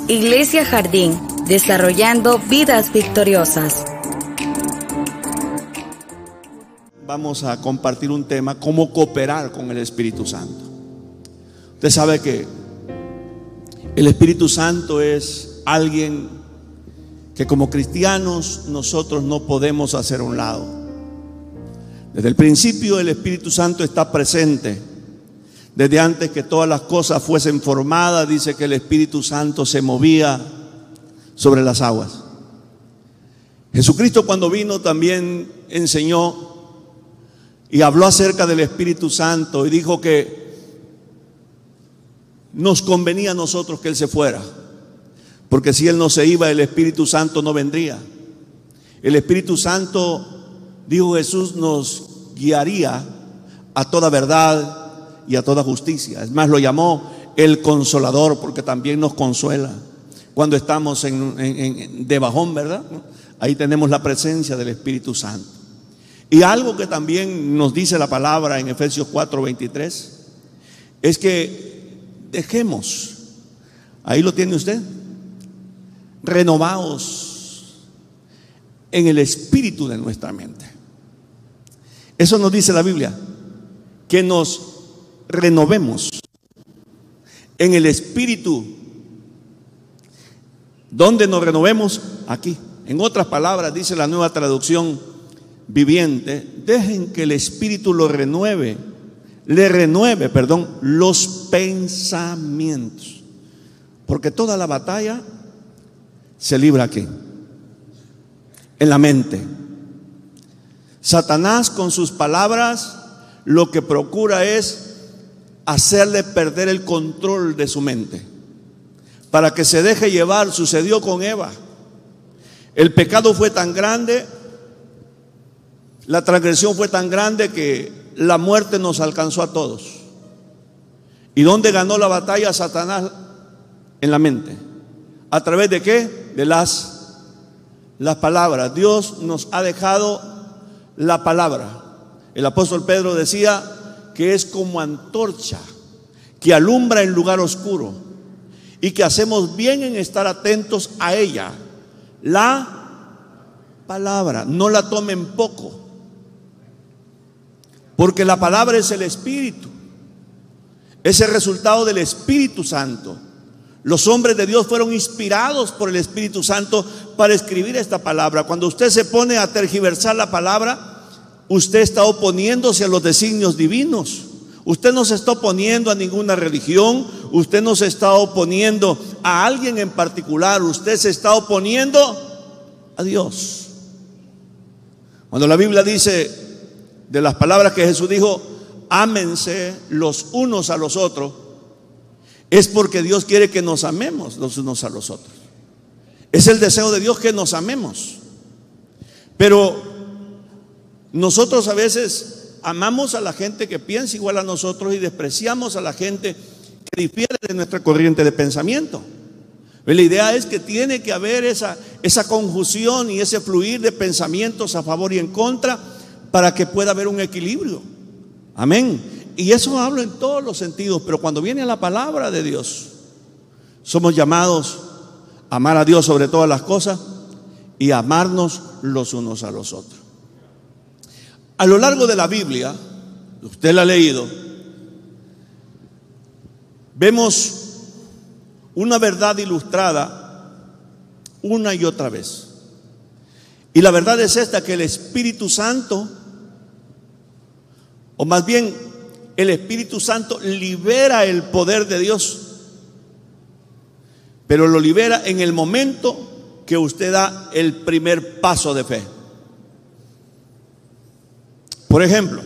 Iglesia Jardín, desarrollando vidas victoriosas. Vamos a compartir un tema: cómo cooperar con el Espíritu Santo. Usted sabe que el Espíritu Santo es alguien que como cristianos nosotros no podemos hacer a un lado. Desde el principio el Espíritu Santo está presente. Desde antes que todas las cosas fuesen formadas, dice que el Espíritu Santo se movía sobre las aguas. Jesucristo, cuando vino, también enseñó y habló acerca del Espíritu Santo y dijo que nos convenía a nosotros que Él se fuera, porque si Él no se iba, el Espíritu Santo no vendría. El Espíritu Santo, dijo Jesús, nos guiaría a toda verdad y a toda justicia. Es más, lo llamó el Consolador, porque también nos consuela cuando estamos de bajón, ¿verdad? Ahí tenemos la presencia del Espíritu Santo. Y algo que también nos dice la palabra en Efesios 4:23 es que dejemos, ahí lo tiene usted, renovaos en el espíritu de nuestra mente. Eso nos dice la Biblia, que nos renovemos en el espíritu. ¿Dónde nos renovemos? Aquí. En otras palabras, dice la Nueva Traducción Viviente: dejen que el Espíritu le renueve los pensamientos, porque toda la batalla se libra aquí, en la mente. Satanás, con sus palabras, lo que procura es hacerle perder el control de su mente, para que se deje llevar. Sucedió con Eva. El pecado fue tan grande, la transgresión fue tan grande que la muerte nos alcanzó a todos. ¿Y dónde ganó la batalla Satanás? En la mente. ¿A través de qué? De las palabras. Dios nos ha dejado la palabra. El apóstol Pedro decía que es como antorcha que alumbra en lugar oscuro, y que hacemos bien en estar atentos a ella. La palabra, no la tomen poco, porque la palabra es el Espíritu, es el resultado del Espíritu Santo. Los hombres de Dios fueron inspirados por el Espíritu Santo para escribir esta palabra. Cuando usted se pone a tergiversar la palabra, usted está oponiéndose a los designios divinos. Usted no se está oponiendo a ninguna religión, usted no se está oponiendo a alguien en particular, usted se está oponiendo a Dios. Cuando la Biblia dice de las palabras que Jesús dijo, ámense los unos a los otros, es porque Dios quiere que nos amemos los unos a los otros. Es el deseo de Dios que nos amemos. Pero nosotros a veces amamos a la gente que piensa igual a nosotros y despreciamos a la gente que difiere de nuestra corriente de pensamiento. La idea es que tiene que haber esa conjunción y ese fluir de pensamientos a favor y en contra, para que pueda haber un equilibrio. Amén. Y eso hablo en todos los sentidos, pero cuando viene a la palabra de Dios, somos llamados a amar a Dios sobre todas las cosas y a amarnos los unos a los otros. A lo largo de la Biblia, usted la ha leído, vemos una verdad ilustrada una y otra vez. Y la verdad es esta, que el Espíritu Santo, o más bien el Espíritu Santo, libera el poder de Dios, pero lo libera en el momento que usted da el primer paso de fe. Por ejemplo,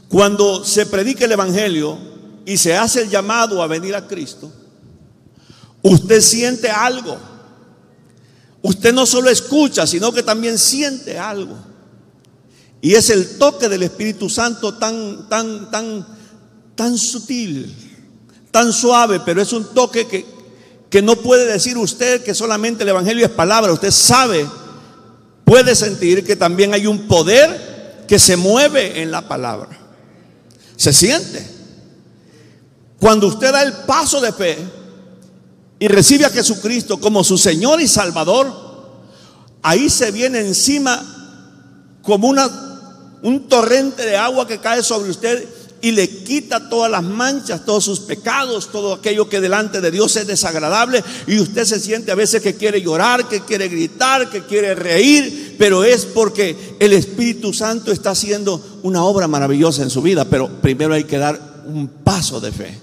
cuando se predica el Evangelio y se hace el llamado a venir a Cristo, usted siente algo. Usted no solo escucha, sino que también siente algo. Y es el toque del Espíritu Santo tan sutil, tan suave, pero es un toque que no puede decir usted que solamente el Evangelio es palabra. Usted sabe, puede sentir que también hay un poder que se mueve en la palabra. Se siente. Cuando usted da el paso de fe, y recibe a Jesucristo como su Señor y Salvador, ahí se viene encima como un torrente de agua que cae sobre usted y le quita todas las manchas, todos sus pecados, todo aquello que delante de Dios es desagradable, y usted se siente a veces que quiere llorar, que quiere gritar, que quiere reír, pero es porque el Espíritu Santo está haciendo una obra maravillosa en su vida. Pero primero hay que dar un paso de fe,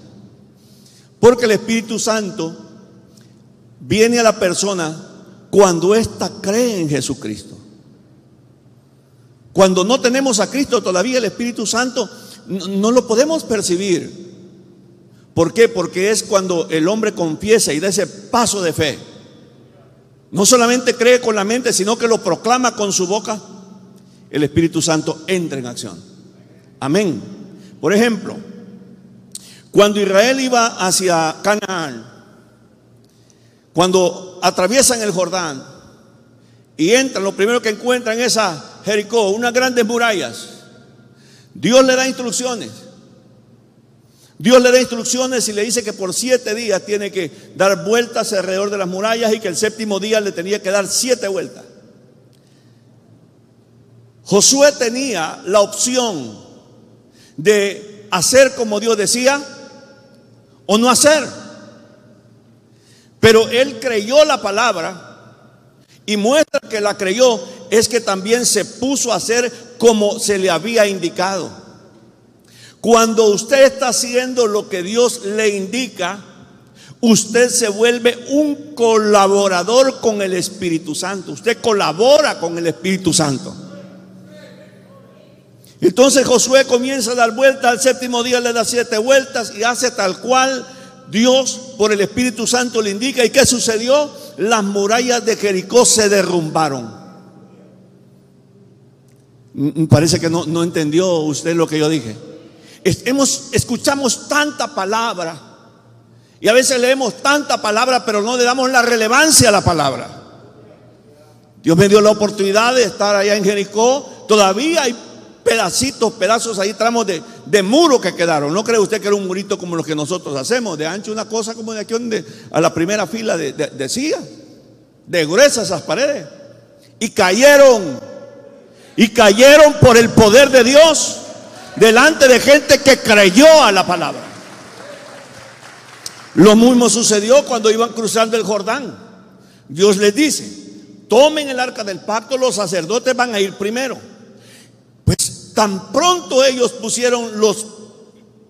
porque el Espíritu Santo viene a la persona cuando ésta cree en Jesucristo. Cuando no tenemos a Cristo todavía, el Espíritu Santo no lo podemos percibir. ¿Por qué? Porque es cuando el hombre confiesa y da ese paso de fe. No solamente cree con la mente, sino que lo proclama con su boca. El Espíritu Santo entra en acción. Amén. Por ejemplo, cuando Israel iba hacia Canaán, cuando atraviesan el Jordán y entran, lo primero que encuentran es a Jericó, unas grandes murallas. Dios le da instrucciones. Dios le da instrucciones y le dice que por 7 días tiene que dar vueltas alrededor de las murallas, y que el 7º día le tenía que dar 7 vueltas. Josué tenía la opción de hacer como Dios decía o no hacer, pero él creyó la palabra, y muestra que la creyó es que también se puso a hacer como se le había indicado. Cuando usted está haciendo lo que Dios le indica, usted se vuelve un colaborador con el Espíritu Santo. Usted colabora con el Espíritu Santo. Entonces Josué comienza a dar vueltas, al 7º día le da 7 vueltas y hace tal cual Dios por el Espíritu Santo le indica. ¿Y qué sucedió? Las murallas de Jericó se derrumbaron. Parece que no entendió usted lo que yo dije. Escuchamos tanta palabra, y a veces leemos tanta palabra, pero no le damos la relevancia a la palabra. Dios me dio la oportunidad de estar allá en Jericó. Todavía hay pedazos ahí, tramos de muro que quedaron. ¿No cree usted que era un murito como los que nosotros hacemos, de ancho, una cosa como de aquí a la primera fila de sillas, de gruesas esas paredes? Y cayeron por el poder de Dios, delante de gente que creyó a la palabra. Lo mismo sucedió cuando iban cruzando el Jordán. Dios les dice: tomen el arca del pacto, los sacerdotes van a ir primero. Pues tan pronto ellos pusieron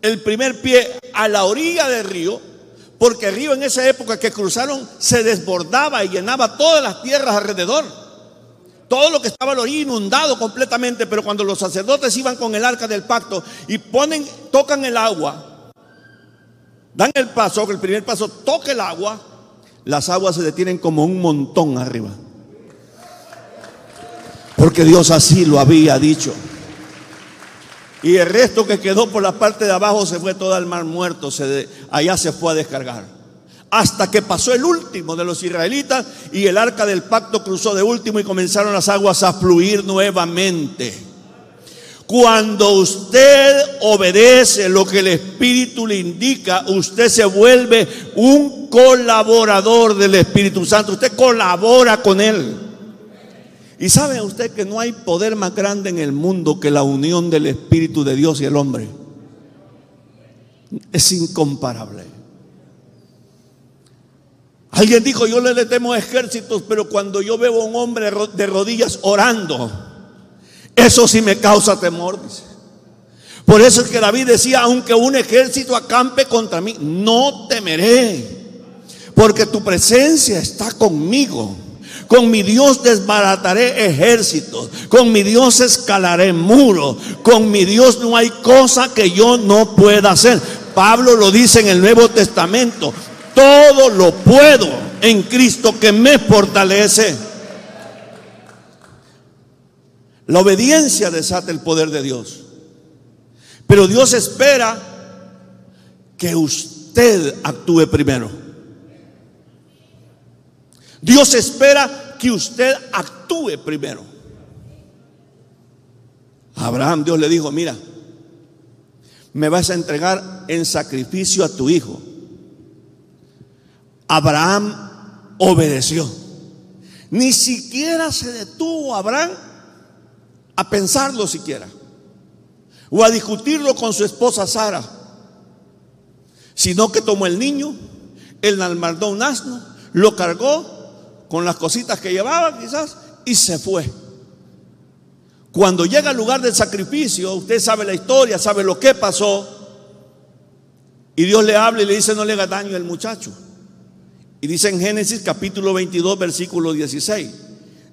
el primer pie a la orilla del río, porque el río en esa época que cruzaron se desbordaba y llenaba todas las tierras alrededor. Todo lo que estaba al orilla inundado completamente. Pero cuando los sacerdotes iban con el arca del pacto y tocan el agua, dan el paso, el primer paso, toca el agua, las aguas se detienen como un montón arriba, porque Dios así lo había dicho. Y el resto que quedó por la parte de abajo se fue todo al mar muerto. Allá se fue a descargar, hasta que pasó el último de los israelitas, y el arca del pacto cruzó de último y comenzaron las aguas a fluir nuevamente. Cuando usted obedece lo que el Espíritu le indica, usted se vuelve un colaborador del Espíritu Santo. Usted colabora con Él. Y sabe usted que no hay poder más grande en el mundo que la unión del Espíritu de Dios y el hombre. Es incomparable. Alguien dijo: yo le temo a ejércitos, pero cuando yo veo a un hombre de rodillas orando, eso sí me causa temor, dice. Por eso es que David decía: aunque un ejército acampe contra mí, no temeré, porque tu presencia está conmigo. Con mi Dios desbarataré ejércitos, con mi Dios escalaré muros, con mi Dios no hay cosa que yo no pueda hacer. Pablo lo dice en el Nuevo Testamento: todo lo puedo en Cristo que me fortalece. La obediencia desata el poder de Dios, pero Dios espera que usted actúe primero. Dios espera que usted actúe primero. A Abraham Dios le dijo: mira, me vas a entregar en sacrificio a tu hijo. Abraham obedeció. Ni siquiera se detuvo Abraham a pensarlo siquiera, o a discutirlo con su esposa Sara, sino que tomó el niño, él mandó un asno, lo cargó con las cositas que llevaba quizás y se fue. Cuando llega al lugar del sacrificio, usted sabe la historia, sabe lo que pasó, y Dios le habla y le dice: no le haga daño al muchacho. Y dice en Génesis capítulo 22 versículo 16,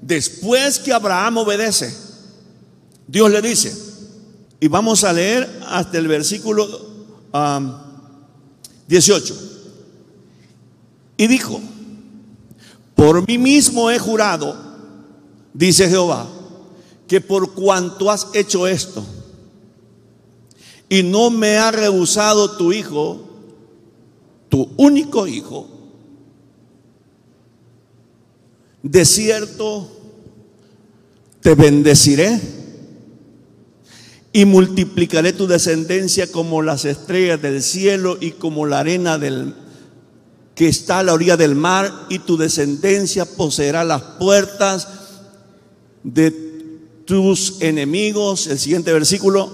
después que Abraham obedece, Dios le dice, y vamos a leer hasta el versículo 18, y dijo: por mí mismo he jurado, dice Jehová, que por cuanto has hecho esto y no me ha rehusado tu hijo, tu único hijo, de cierto te bendeciré y multiplicaré tu descendencia como las estrellas del cielo y como la arena que está a la orilla del mar, y tu descendencia poseerá las puertas de tus enemigos. El siguiente versículo: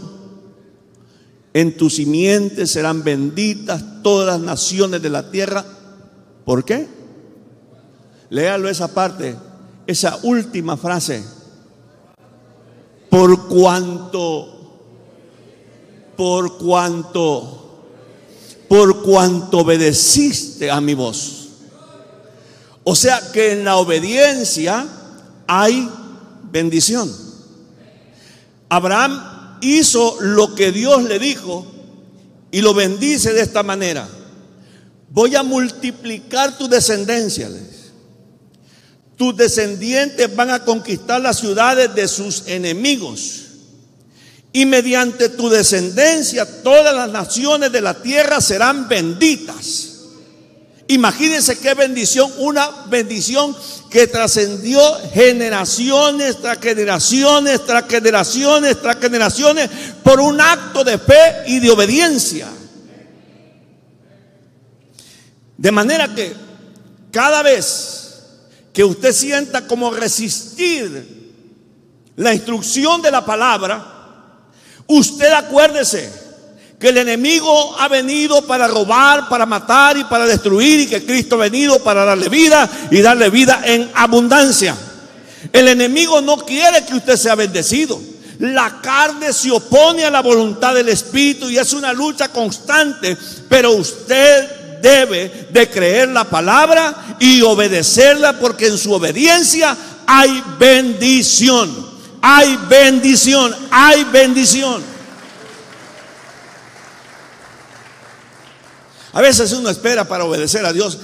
en tu simiente serán benditas todas las naciones de la tierra. ¿Por qué? Léalo esa parte, esa última frase. Por cuanto obedeciste a mi voz. O sea que en la obediencia hay bendición. Abraham hizo lo que Dios le dijo y lo bendice de esta manera: voy a multiplicar tu descendencia. Tus descendientes van a conquistar las ciudades de sus enemigos, y mediante tu descendencia todas las naciones de la tierra serán benditas. Imagínense qué bendición, una bendición que trascendió generaciones tras generaciones, tras generaciones, tras generaciones, por un acto de fe y de obediencia. De manera que cada vez que usted sienta como resistir la instrucción de la palabra, usted acuérdese que el enemigo ha venido para robar, para matar y para destruir, y que Cristo ha venido para darle vida y darle vida en abundancia. El enemigo no quiere que usted sea bendecido. La carne se opone a la voluntad del Espíritu y es una lucha constante, pero usted debe de creer la palabra y obedecerla, porque en su obediencia hay bendición, hay bendición, hay bendición. A veces uno espera para obedecer a Dios,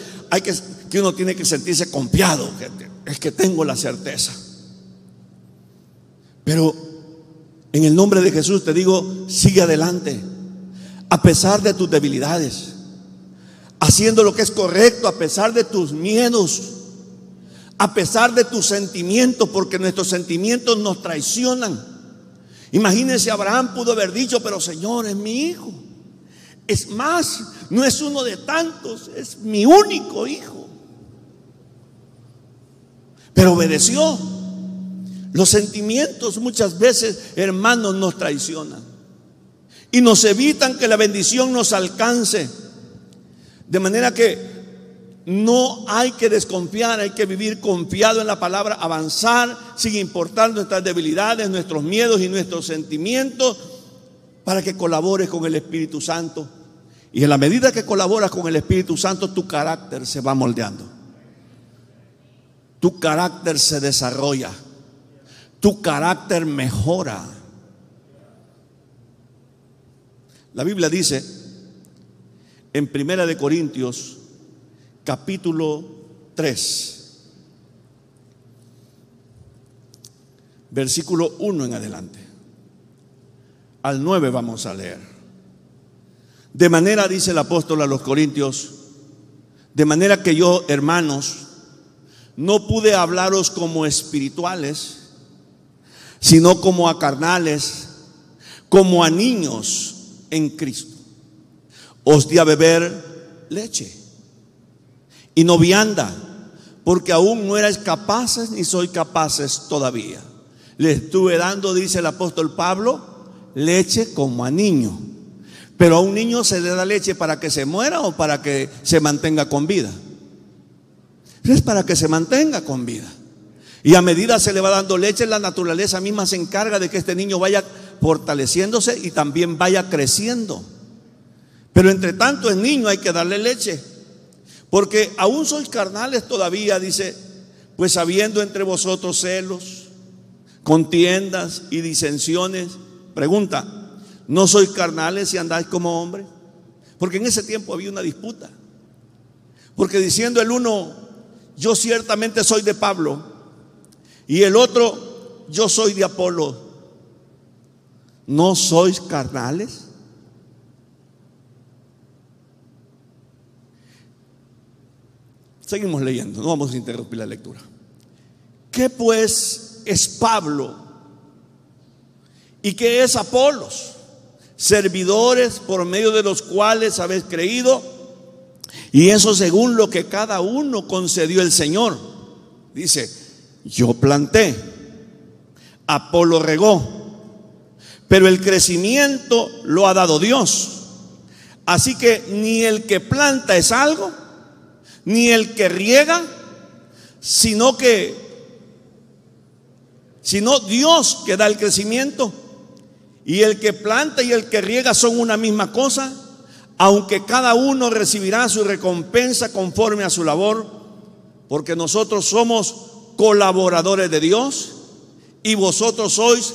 que uno tiene que sentirse confiado, es que tengo la certeza. Pero en el nombre de Jesús te digo, sigue adelante, a pesar de tus debilidades, haciendo lo que es correcto, a pesar de tus miedos, a pesar de tus sentimientos, porque nuestros sentimientos nos traicionan. Imagínense, Abraham pudo haber dicho: pero Señor, es mi hijo. Es más, no es uno de tantos, es mi único hijo. Pero obedeció. Los sentimientos muchas veces, hermanos, nos traicionan y nos evitan que la bendición nos alcance. De manera que no hay que desconfiar, hay que vivir confiado en la palabra, avanzar sin importar nuestras debilidades, nuestros miedos y nuestros sentimientos, para que colabores con el Espíritu Santo. Y en la medida que colaboras con el Espíritu Santo, tu carácter se va moldeando, tu carácter se desarrolla, tu carácter mejora. La Biblia dice en Primera de Corintios capítulo 3, versículo 1 en adelante, al 9 vamos a leer. De manera, dice el apóstol a los Corintios, de manera que yo, hermanos, no pude hablaros como espirituales, sino como a carnales, como a niños en Cristo. Os di a beber leche y no vianda, porque aún no erais capaces ni sois capaces todavía. Le estuve dando, dice el apóstol Pablo, leche como a niño. Pero a un niño se le da leche para que se muera o para que se mantenga con vida. Es para que se mantenga con vida. Y a medida se le va dando leche, la naturaleza misma se encarga de que este niño vaya fortaleciéndose y también vaya creciendo. Pero entre tanto es niño, hay que darle leche. Porque aún sois carnales todavía, dice, pues habiendo entre vosotros celos, contiendas y disensiones. Pregunta, ¿no sois carnales si andáis como hombres? Porque en ese tiempo había una disputa. Porque diciendo el uno, yo ciertamente soy de Pablo, y el otro, yo soy de Apolo. ¿No sois carnales? Seguimos leyendo, no vamos a interrumpir la lectura. ¿Qué pues es Pablo? ¿Y qué es Apolos? Servidores por medio de los cuales habéis creído, y eso según lo que cada uno concedió el Señor. Dice, yo planté, Apolo regó, pero el crecimiento lo ha dado Dios. Así que ni el que planta es algo, ni el que riega, sino Dios que da el crecimiento. Y el que planta y el que riega son una misma cosa, aunque cada uno recibirá su recompensa conforme a su labor, porque nosotros somos colaboradores de Dios y vosotros sois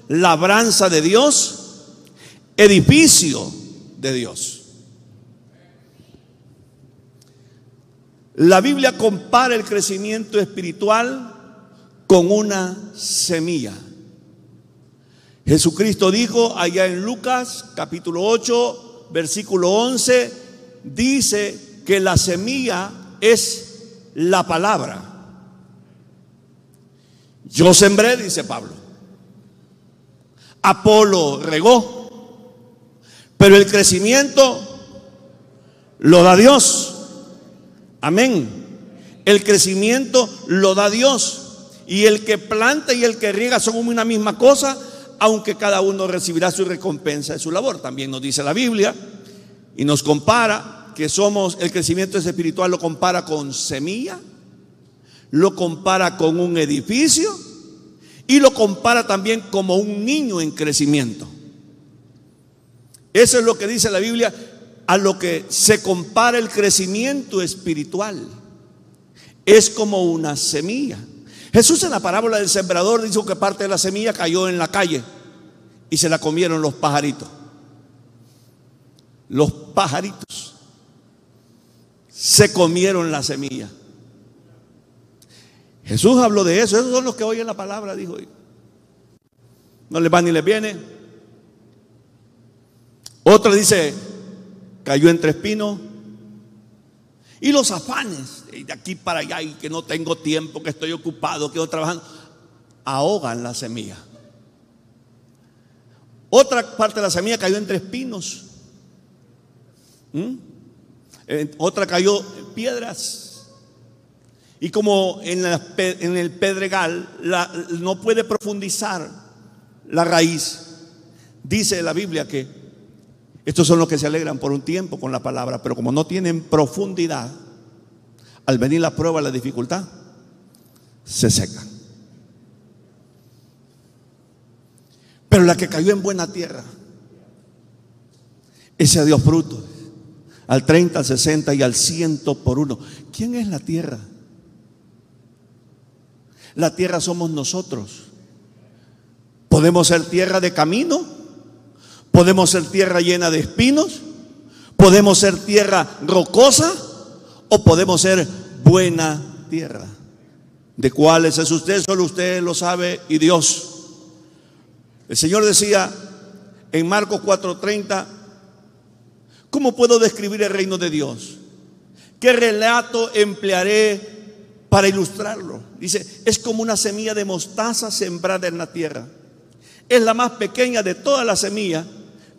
labranza de Dios, edificio de Dios. La Biblia compara el crecimiento espiritual con una semilla. Jesucristo dijo allá en Lucas capítulo 8 versículo 11, dice que la semilla es la palabra. Yo sembré, dice Pablo, Apolo regó, pero el crecimiento lo da Dios. Amén. El crecimiento lo da Dios. Y el que planta y el que riega son una misma cosa, aunque cada uno recibirá su recompensa de su labor. También nos dice la Biblia y nos compara que el crecimiento espiritual lo compara con semilla, lo compara con un edificio y lo compara también como un niño en crecimiento. Eso es lo que dice la Biblia, a lo que se compara el crecimiento espiritual. Es como una semilla. Jesús en la parábola del sembrador dijo que parte de la semilla cayó en la calle y se la comieron los pajaritos. Los pajaritos se comieron la semilla. Jesús habló de eso. Esos son los que oyen la palabra, dijo. No les va ni les viene. Otra dice, cayó entre espinos. Y los afanes de aquí para allá, y que no tengo tiempo, que estoy ocupado, que estoy trabajando, ahogan la semilla. Otra parte de la semilla cayó entre espinos. Otra cayó en piedras. Y como en el pedregal no puede profundizar la raíz, dice la Biblia que estos son los que se alegran por un tiempo con la palabra, pero como no tienen profundidad, al venir la prueba, la dificultad, se secan. Pero la que cayó en buena tierra, ese dio fruto al 30, al 60 y al 100 por uno. ¿Quién es la tierra? La tierra somos nosotros. Podemos ser tierra de camino, podemos ser tierra llena de espinos, podemos ser tierra rocosa o podemos ser buena tierra. ¿De cuáles es usted? Solo usted lo sabe y Dios. El Señor decía en Marcos 4:30, ¿cómo puedo describir el reino de Dios? ¿Qué relato emplearé para ilustrarlo? Dice, es como una semilla de mostaza sembrada en la tierra. Es la más pequeña de todas las semillas,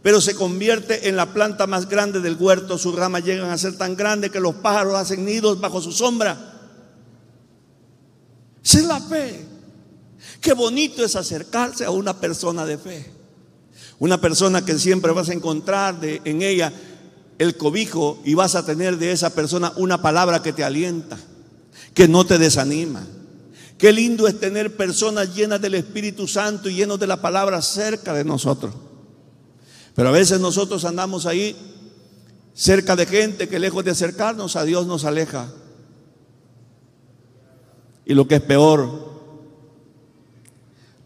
pero se convierte en la planta más grande del huerto. Sus ramas llegan a ser tan grandes que los pájaros hacen nidos bajo su sombra. Esa es la fe. Qué bonito es acercarse a una persona de fe. Una persona que siempre vas a encontrar en ella el cobijo, y vas a tener de esa persona una palabra que te alienta, que no te desanima. Qué lindo es tener personas llenas del Espíritu Santo y llenos de la palabra cerca de nosotros. Pero a veces nosotros andamos ahí cerca de gente que, lejos de acercarnos a Dios, nos aleja. Y lo que es peor,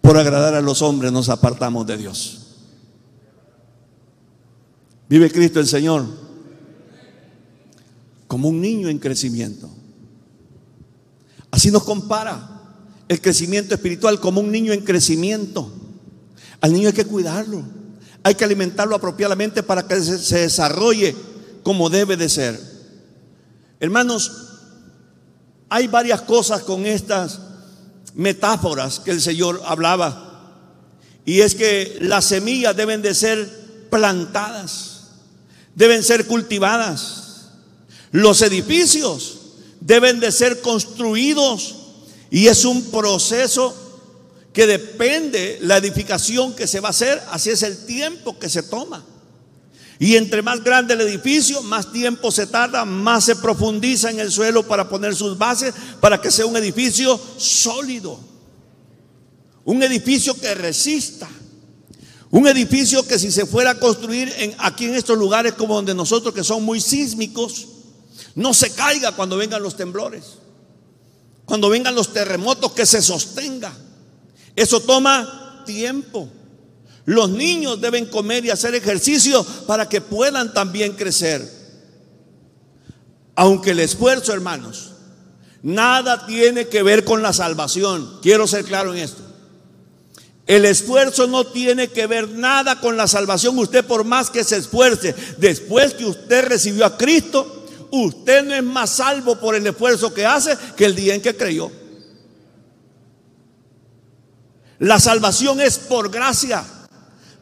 por agradar a los hombres nos apartamos de Dios. Vive Cristo el Señor como un niño en crecimiento. Así nos compara el crecimiento espiritual, como un niño en crecimiento. Al niño hay que cuidarlo, hay que alimentarlo apropiadamente para que se desarrolle como debe de ser. Hermanos, hay varias cosas con estas metáforas que el Señor hablaba, y es que las semillas deben de ser plantadas, deben ser cultivadas. Los edificios deben de ser construidos, y es un proceso que depende la edificación que se va a hacer. Así es el tiempo que se toma. Y entre más grande el edificio, más tiempo se tarda, más se profundiza en el suelo para poner sus bases, para que sea un edificio sólido, un edificio que resista, un edificio que, si se fuera a construir aquí en estos lugares como donde nosotros, que son muy sísmicos, no se caiga cuando vengan los temblores, cuando vengan los terremotos, que se sostenga. Eso toma tiempo. Los niños deben comer y hacer ejercicio para que puedan también crecer. Aunque el esfuerzo, hermanos, nada tiene que ver con la salvación. Quiero ser claro en esto. El esfuerzo no tiene que ver nada con la salvación. Usted, por más que se esfuerce, después que usted recibió a Cristo, usted no es más salvo por el esfuerzo que hace que el día en que creyó. La salvación es por gracia,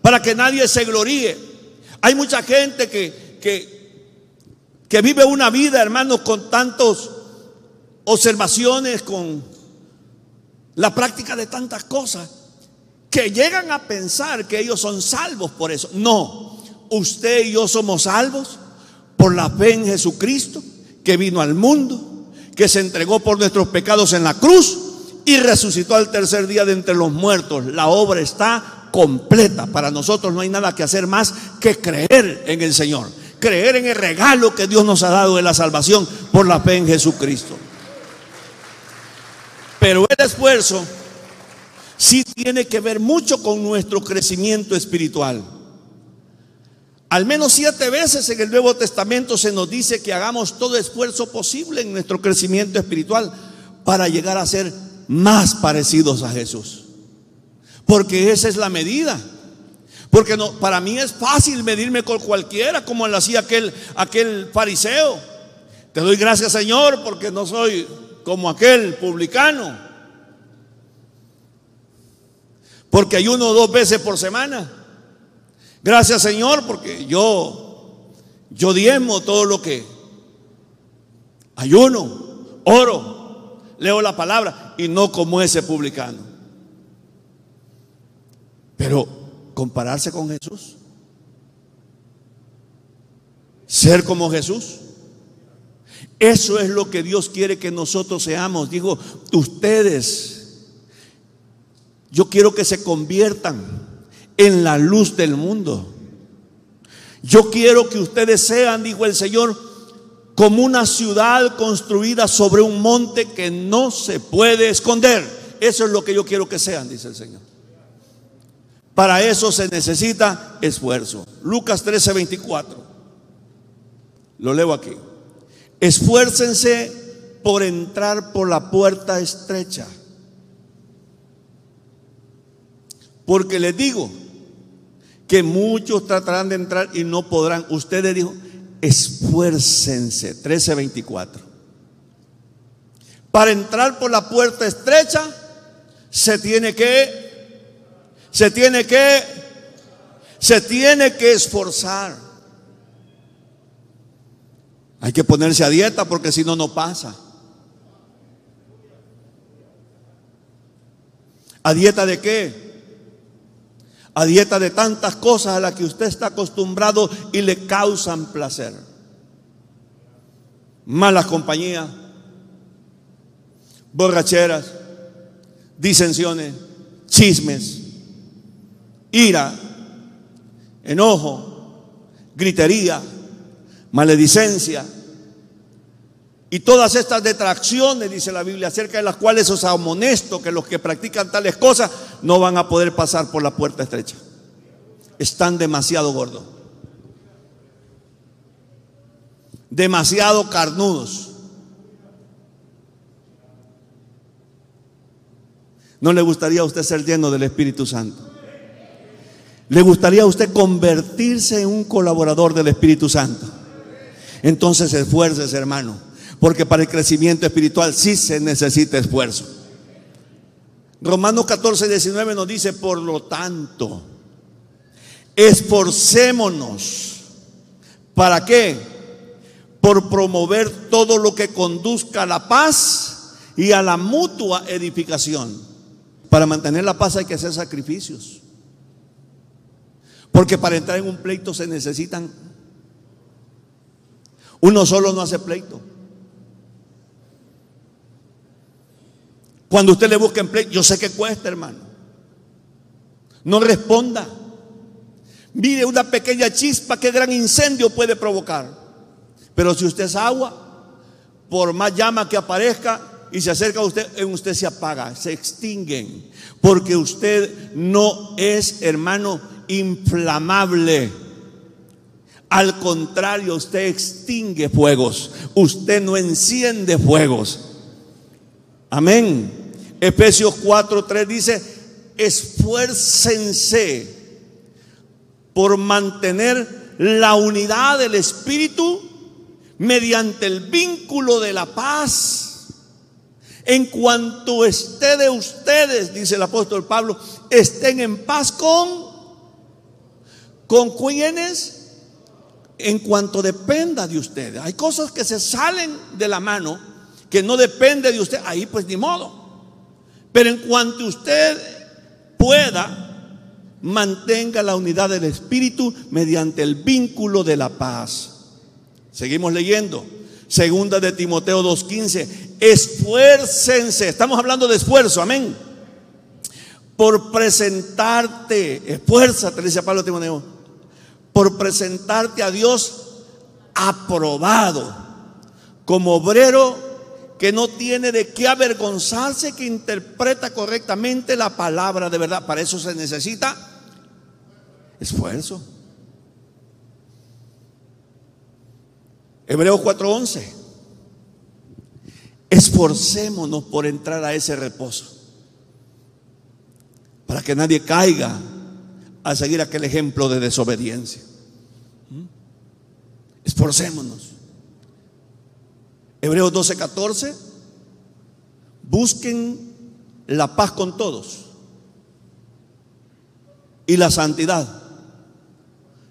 para que nadie se gloríe. Hay mucha gente que vive una vida, hermanos, con tantas observaciones, con la práctica de tantas cosas, que llegan a pensar que ellos son salvos por eso. No, usted y yo somos salvos por la fe en Jesucristo, que vino al mundo, que se entregó por nuestros pecados en la cruz y resucitó al tercer día de entre los muertos. La obra está completa. Para nosotros no hay nada que hacer más que creer en el Señor, creer en el regalo que Dios nos ha dado de la salvación por la fe en Jesucristo. Pero el esfuerzo sí tiene que ver mucho con nuestro crecimiento espiritual. Al menos 7 veces en el Nuevo Testamento se nos dice que hagamos todo esfuerzo posible en nuestro crecimiento espiritual para llegar a ser más parecidos a Jesús. Porque esa es la medida. Porque no, para mí es fácil medirme con cualquiera, como lo hacía aquel fariseo. Te doy gracias, Señor, porque no soy como aquel publicano, porque ayuno 2 veces por semana. Gracias, Señor, porque yo diezmo todo lo que ayuno, oro, leo la palabra, y no como ese publicano. Pero compararse con Jesús, ser como Jesús, eso es lo que Dios quiere que nosotros seamos. Digo, ustedes, yo quiero que se conviertan en la luz del mundo. Yo quiero que ustedes sean, dijo el Señor, como una ciudad construida sobre un monte que no se puede esconder. Eso es lo que yo quiero que sean, dice el Señor. Para eso se necesita esfuerzo. Lucas 13:24. Lo leo aquí. Esfuércense por entrar por la puerta estrecha, porque les digo que muchos tratarán de entrar y no podrán. Ustedes, dijo, esfuércense. 13:24. Para entrar por la puerta estrecha se tiene que Se tiene que esforzar. Hay que ponerse a dieta porque si no, no pasa. ¿A dieta de qué? A dieta de tantas cosas a las que usted está acostumbrado y le causan placer. Malas compañías, borracheras, disensiones, chismes, ira, enojo, gritería, maledicencia y todas estas detracciones, dice la Biblia, acerca de las cuales os amonesto que los que practican tales cosas no van a poder pasar por la puerta estrecha. Están demasiado gordos, demasiado carnudos. ¿No le gustaría a usted ser lleno del Espíritu Santo? ¿Le gustaría a usted convertirse en un colaborador del Espíritu Santo? Entonces esfuércese, hermano, porque para el crecimiento espiritual sí se necesita esfuerzo. Romanos 14:19 nos dice: por lo tanto, esforcémonos. ¿Para qué? Por promover todo lo que conduzca a la paz y a la mutua edificación. Para mantener la paz hay que hacer sacrificios, porque para entrar en un pleito se necesitan. Uno solo no hace pleito. Cuando usted le busca en pleito, yo sé que cuesta, hermano. No responda. Mire, una pequeña chispa, qué gran incendio puede provocar. Pero si usted es agua, por más llama que aparezca y se acerca a usted, en usted se apaga, se extinguen. Porque usted no es, hermano, inflamable. Al contrario, usted extingue fuegos. Usted no enciende fuegos. Amén. Efesios 4:3 dice: esfuércense por mantener la unidad del Espíritu mediante el vínculo de la paz. En cuanto esté de ustedes, dice el apóstol Pablo, estén en paz ¿con quiénes? En cuanto dependa de ustedes. Hay cosas que se salen de la mano, que no depende de usted, ahí pues ni modo. Pero en cuanto usted pueda, mantenga la unidad del Espíritu mediante el vínculo de la paz. Seguimos leyendo. Segunda de Timoteo 2:15. Esfuércense. Estamos hablando de esfuerzo, amén. Por presentarte, esfuérzate, dice Pablo a Timoteo, por presentarte a Dios aprobado, como obrero que no tiene de qué avergonzarse, que interpreta correctamente la palabra de verdad. Para eso se necesita esfuerzo. Hebreos 4:11. Esforcémonos por entrar a ese reposo, para que nadie caiga a seguir aquel ejemplo de desobediencia. Esforcémonos. Hebreos 12:14. Busquen la paz con todos y la santidad,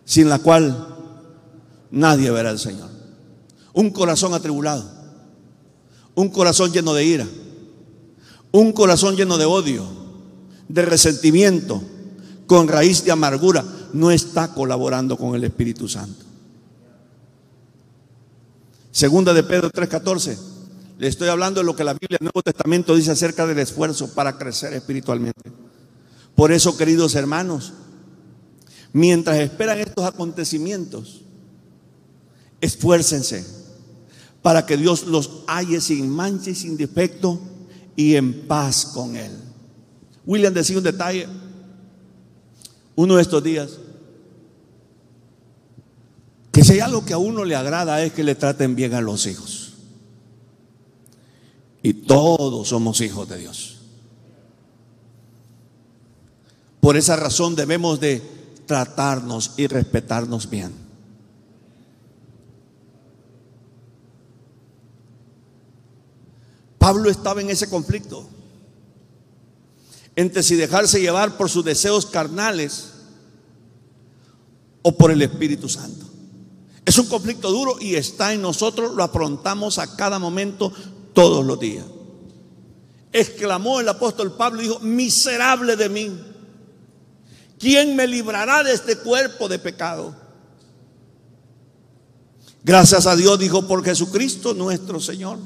sin la cual nadie verá al Señor. Un corazón atribulado, un corazón lleno de ira, un corazón lleno de odio, de resentimiento, con raíz de amargura, no está colaborando con el Espíritu Santo. Segunda de Pedro 3:14. Le estoy hablando de lo que la Biblia, el Nuevo Testamento, dice acerca del esfuerzo para crecer espiritualmente. Por eso, queridos hermanos, mientras esperan estos acontecimientos, esfuércense para que Dios los halle sin mancha y sin defecto y en paz con Él. William decía un detalle uno de estos días, que si hay algo que a uno le agrada es que le traten bien a los hijos. Y todos somos hijos de Dios. Por esa razón debemos de tratarnos y respetarnos bien. Pablo estaba en ese conflicto entre si dejarse llevar por sus deseos carnales o por el Espíritu Santo. Es un conflicto duro y está en nosotros, lo afrontamos a cada momento, todos los días. Exclamó el apóstol Pablo y dijo: miserable de mí, ¿quién me librará de este cuerpo de pecado? Gracias a Dios, dijo, por Jesucristo nuestro Señor.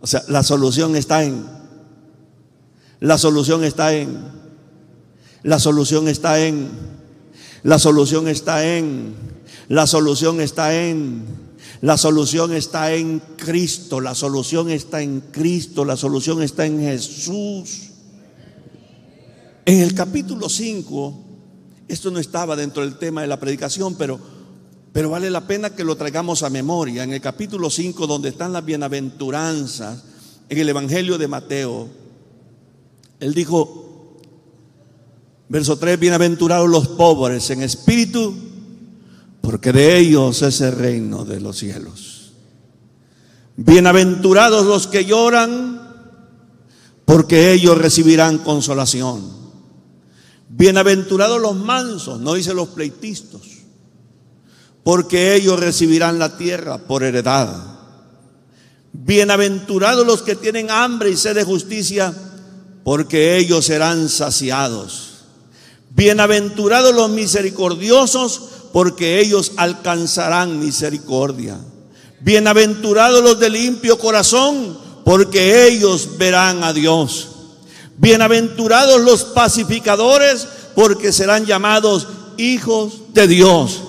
O sea, la solución está en Cristo, la solución está en Cristo, la solución está en Jesús. En el capítulo 5, esto no estaba dentro del tema de la predicación, pero vale la pena que lo traigamos a memoria. En el capítulo 5, donde están las bienaventuranzas, en el Evangelio de Mateo, él dijo, verso 3: bienaventurados los pobres en espíritu, porque de ellos es el reino de los cielos. Bienaventurados los que lloran, porque ellos recibirán consolación. Bienaventurados los mansos, no dice los pleitistas, porque ellos recibirán la tierra por heredad. Bienaventurados los que tienen hambre y sed de justicia, porque ellos serán saciados. Bienaventurados los misericordiosos, porque ellos alcanzarán misericordia. Bienaventurados los de limpio corazón, porque ellos verán a Dios. Bienaventurados los pacificadores, porque serán llamados hijos de Dios.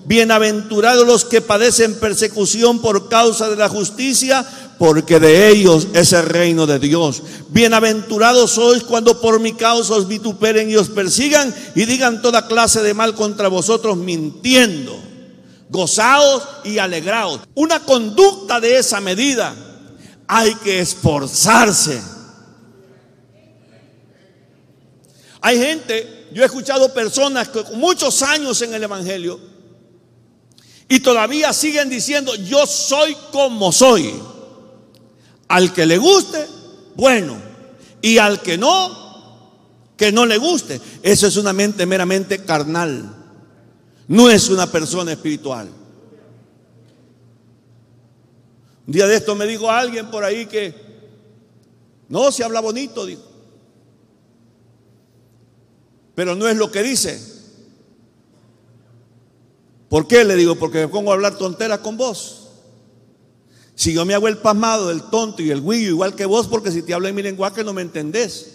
Bienaventurados los que padecen persecución por causa de la justicia, porque de ellos es el reino de Dios. Bienaventurados sois cuando por mi causa os vituperen y os persigan y digan toda clase de mal contra vosotros mintiendo. Gozaos y alegraos. Una conducta de esa medida, hay que esforzarse. Hay gente, yo he escuchado personas que con muchos años en el evangelio y todavía siguen diciendo: yo soy como soy. Al que le guste, bueno, y al que no le guste. Eso es una mente meramente carnal, no es una persona espiritual. Un día de esto me dijo alguien por ahí que no se habla bonito, dijo, pero no es lo que dice. ¿Por qué? Le digo, porque me pongo a hablar tonteras con vos. Si yo me hago el pasmado, el tonto y el güillo igual que vos, porque si te hablo en mi lenguaje no me entendés.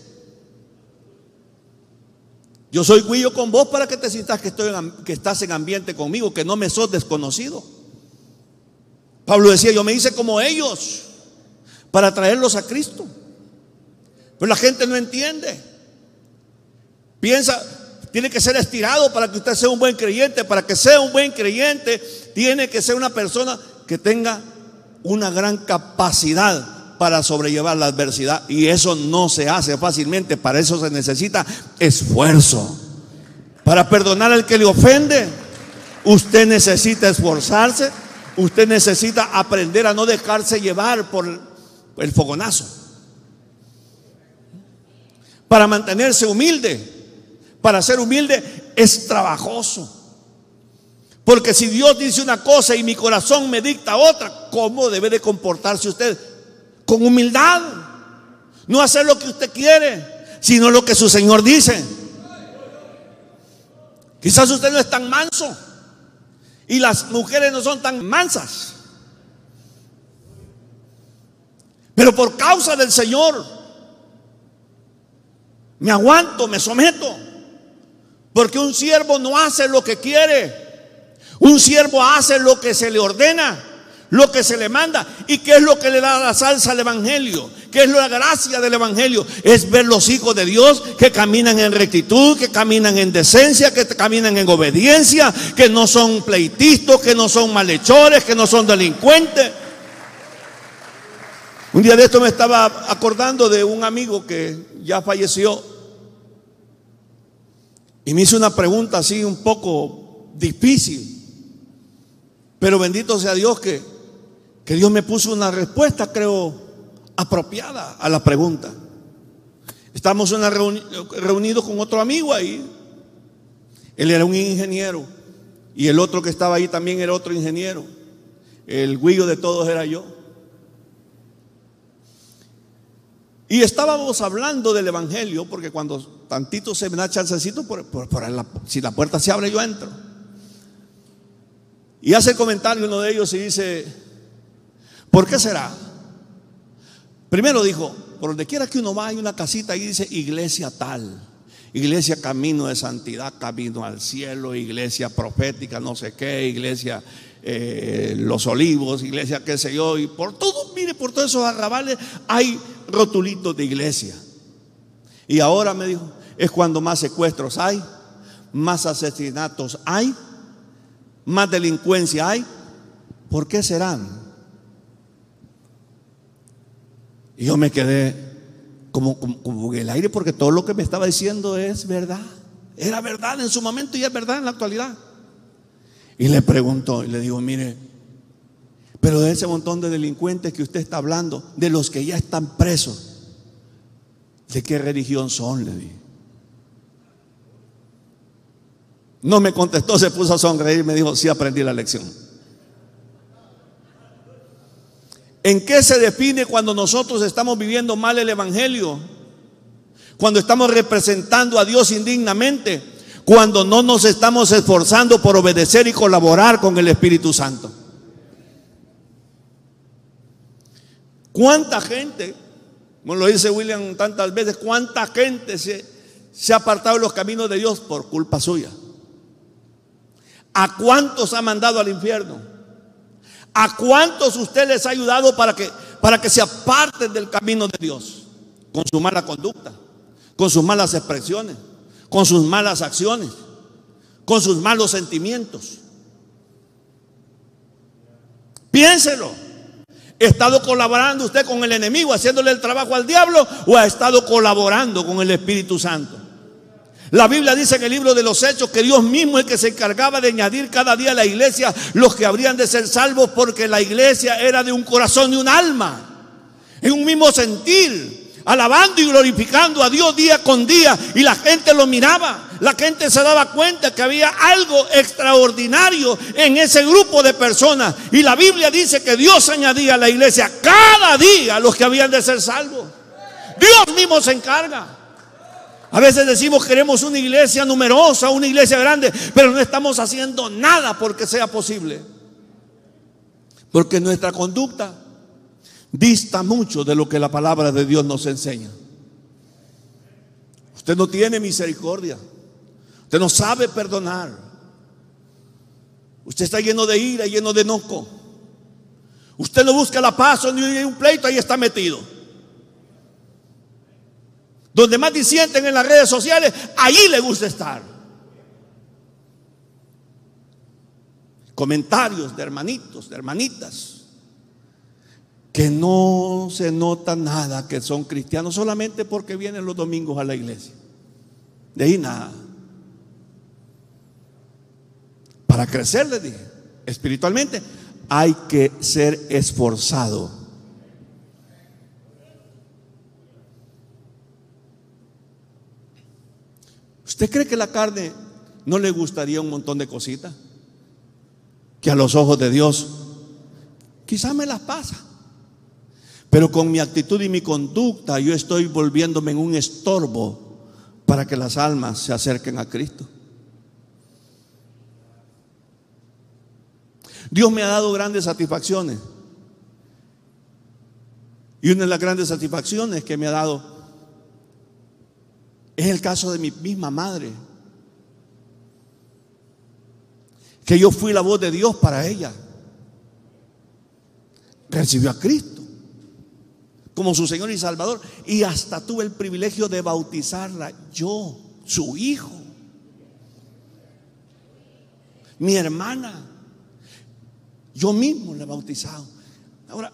Yo soy güillo con vos para que te sientas que estás en ambiente conmigo, que no me sos desconocido. Pablo decía: yo me hice como ellos para traerlos a Cristo. Pero la gente no entiende. Piensa, tiene que ser estirado para que usted sea un buen creyente. Para que sea un buen creyente, tiene que ser una persona que tenga una gran capacidad para sobrellevar la adversidad. Y eso no se hace fácilmente. Para eso se necesita esfuerzo. Para perdonar al que le ofende, usted necesita esforzarse. Usted necesita aprender a no dejarse llevar por el fogonazo. Para mantenerse humilde, para ser humilde es trabajoso. Porque si Dios dice una cosa y mi corazón me dicta otra, ¿cómo debe de comportarse usted? Con humildad. No hacer lo que usted quiere, sino lo que su Señor dice. Quizás usted no es tan manso y las mujeres no son tan mansas, pero por causa del Señor me aguanto, me someto. Porque un siervo no hace lo que quiere. Un siervo hace lo que se le ordena, lo que se le manda. ¿Y qué es lo que le da la salsa al evangelio? ¿Qué es la gracia del evangelio? Es ver los hijos de Dios que caminan en rectitud, que caminan en decencia, que caminan en obediencia, que no son pleitistas, que no son malhechores, que no son delincuentes. Un día de esto me estaba acordando de un amigo que ya falleció y me hizo una pregunta así un poco difícil. Pero bendito sea Dios que Dios me puso una respuesta, creo, apropiada a la pregunta. Estamos reunidos con otro amigo ahí Él era un ingeniero y el otro que estaba ahí también era otro ingeniero. El güillo de todos era yo. Y estábamos hablando del evangelio, porque cuando tantito se me da chancecito, si la puerta se abre yo entro. Y hace comentario uno de ellos y dice: ¿por qué será? Primero dijo: por donde quiera que uno va hay una casita y dice iglesia tal, iglesia camino de santidad, camino al cielo, iglesia profética, no sé qué, iglesia Los Olivos, iglesia qué sé yo. Y por todo, mire, por todos esos arrabales hay rotulitos de iglesia. Y ahora me dijo, es cuando más secuestros hay, más asesinatos hay, más delincuencia hay. ¿Por qué serán? Y yo me quedé como en el aire, porque todo lo que me estaba diciendo es verdad. Era verdad en su momento y es verdad en la actualidad. Y le preguntó y le digo: mire, pero de ese montón de delincuentes que usted está hablando, de los que ya están presos, ¿de qué religión son? Le dije. No me contestó, se puso a sonreír y me dijo: sí, aprendí la lección. ¿En qué se define cuando nosotros estamos viviendo mal el evangelio? Cuando estamos representando a Dios indignamente, cuando no nos estamos esforzando por obedecer y colaborar con el Espíritu Santo. ¿Cuánta gente, como lo dice William tantas veces, cuánta gente se ha apartado de los caminos de Dios por culpa suya? ¿A cuántos ha mandado al infierno? ¿A cuántos usted les ha ayudado para que se aparten del camino de Dios? Con su mala conducta, con sus malas expresiones, con sus malas acciones, con sus malos sentimientos. Piénselo. ¿Ha estado colaborando usted con el enemigo, haciéndole el trabajo al diablo, o ha estado colaborando con el Espíritu Santo? La Biblia dice en el libro de los Hechos que Dios mismo es el que se encargaba de añadir cada día a la iglesia los que habrían de ser salvos, porque la iglesia era de un corazón y un alma, en un mismo sentir, alabando y glorificando a Dios día con día. Y la gente lo miraba, la gente se daba cuenta que había algo extraordinario en ese grupo de personas. Y la Biblia dice que Dios añadía a la iglesia cada día a los que habían de ser salvos. Dios mismo se encarga. A veces decimos que queremos una iglesia numerosa, una iglesia grande, pero no estamos haciendo nada porque sea posible, porque nuestra conducta dista mucho de lo que la palabra de Dios nos enseña. Usted no tiene misericordia, usted no sabe perdonar, usted está lleno de ira, lleno de enojo. Usted no busca la paz, ni hay un pleito, ahí está metido. Donde más disienten en las redes sociales, allí le gusta estar. Comentarios de hermanitos, de hermanitas, que no se nota nada que son cristianos, solamente porque vienen los domingos a la iglesia. De ahí nada. Para crecer, les dije, espiritualmente hay que ser esforzado. ¿Usted cree que la carne no le gustaría un montón de cositas? Que a los ojos de Dios quizá me las pasa, pero con mi actitud y mi conducta yo estoy volviéndome en un estorbo para que las almas se acerquen a Cristo. Dios me ha dado grandes satisfacciones, y una de las grandes satisfacciones que me ha dado es el caso de mi misma madre, que yo fui la voz de Dios para ella. Recibió a Cristo como su Señor y Salvador, y hasta tuve el privilegio de bautizarla yo, su hijo. Mi hermana, yo mismo la he bautizado. Ahora,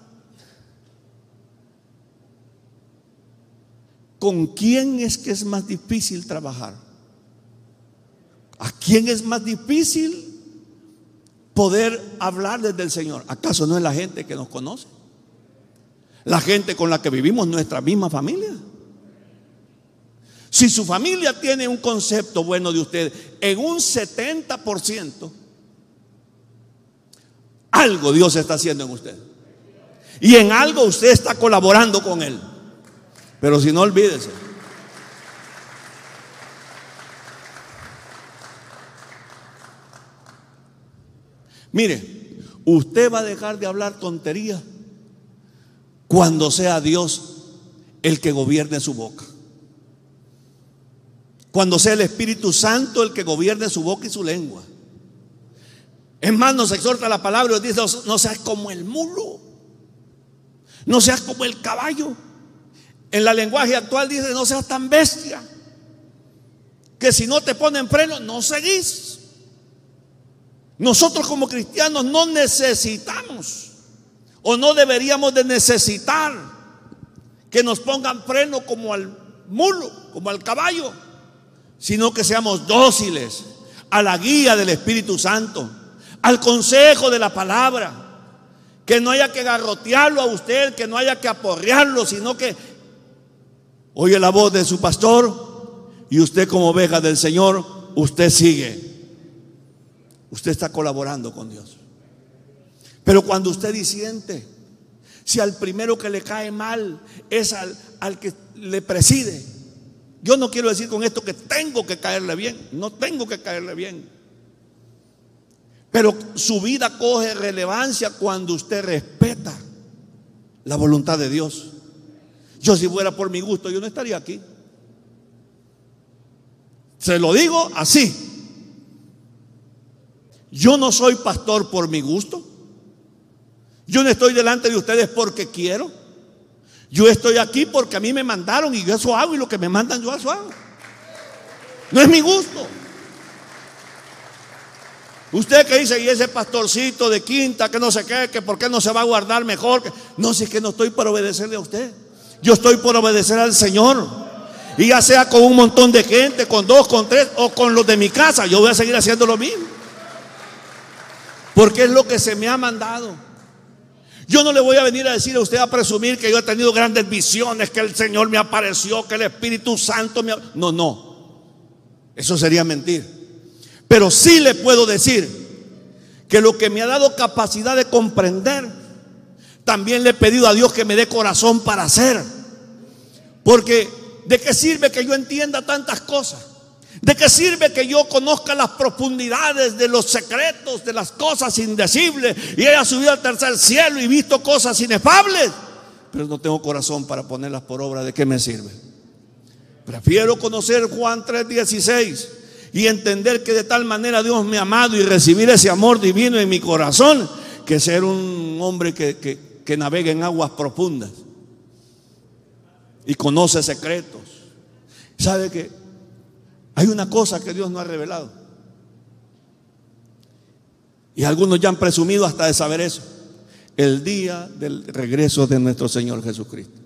¿con quién es que es más difícil trabajar? ¿A quién es más difícil poder hablarles del Señor? ¿Acaso no es la gente que nos conoce? La gente con la que vivimos, nuestra misma familia. Si su familia tiene un concepto bueno de usted, en un 70%, algo Dios está haciendo en usted. Y en algo usted está colaborando con Él. Pero si no, olvídese. Mire, usted va a dejar de hablar tonterías cuando sea Dios el que gobierne su boca. Cuando sea el Espíritu Santo el que gobierne su boca y su lengua. Es más, nos exhorta la palabra y nos dice: no seas como el mulo, no seas como el caballo. En la lenguaje actual dice: no seas tan bestia, que si no te ponen freno, no seguís. Nosotros como cristianos no necesitamos, o no deberíamos de necesitar, que nos pongan freno como al mulo, como al caballo, sino que seamos dóciles a la guía del Espíritu Santo, al consejo de la palabra, que no haya que garrotearlo a usted, que no haya que aporrearlo, sino que oye la voz de su pastor y usted, como oveja del Señor, usted sigue. Usted está colaborando con Dios. Pero cuando usted disiente, si al primero que le cae mal es al que le preside, yo no quiero decir con esto que tengo que caerle bien, no tengo que caerle bien, pero su vida coge relevancia cuando usted respeta la voluntad de Dios. Yo, si fuera por mi gusto, yo no estaría aquí. Se lo digo así. Yo no soy pastor por mi gusto. Yo no estoy delante de ustedes porque quiero. Yo estoy aquí porque a mí me mandaron y yo eso hago, y lo que me mandan yo eso hago. No es mi gusto. Usted que dice: y ese pastorcito de quinta, que no sé qué, que por qué no se va a guardar mejor. No, si es que no estoy para obedecerle a usted. Yo estoy por obedecer al Señor. Y ya sea con un montón de gente, con 2, con 3 o con los de mi casa, yo voy a seguir haciendo lo mismo. Porque es lo que se me ha mandado. Yo no le voy a venir a decir a usted, a presumir que yo he tenido grandes visiones, que el Señor me apareció, que el Espíritu Santo me... No, eso sería mentir. Pero sí le puedo decir que lo que me ha dado capacidad de comprender, también le he pedido a Dios que me dé corazón para hacer. Porque ¿de qué sirve que yo entienda tantas cosas? ¿De qué sirve que yo conozca las profundidades de los secretos, de las cosas indecibles, y haya subido al tercer cielo y visto cosas inefables, pero no tengo corazón para ponerlas por obra? ¿De qué me sirve? Prefiero conocer Juan 3:16 y entender que de tal manera Dios me ha amado, y recibir ese amor divino en mi corazón, que ser un hombre que navega en aguas profundas y conoce secretos. ¿Sabe qué? Hay una cosa que Dios no ha revelado, y algunos ya han presumido hasta de saber eso: el día del regreso de nuestro Señor Jesucristo.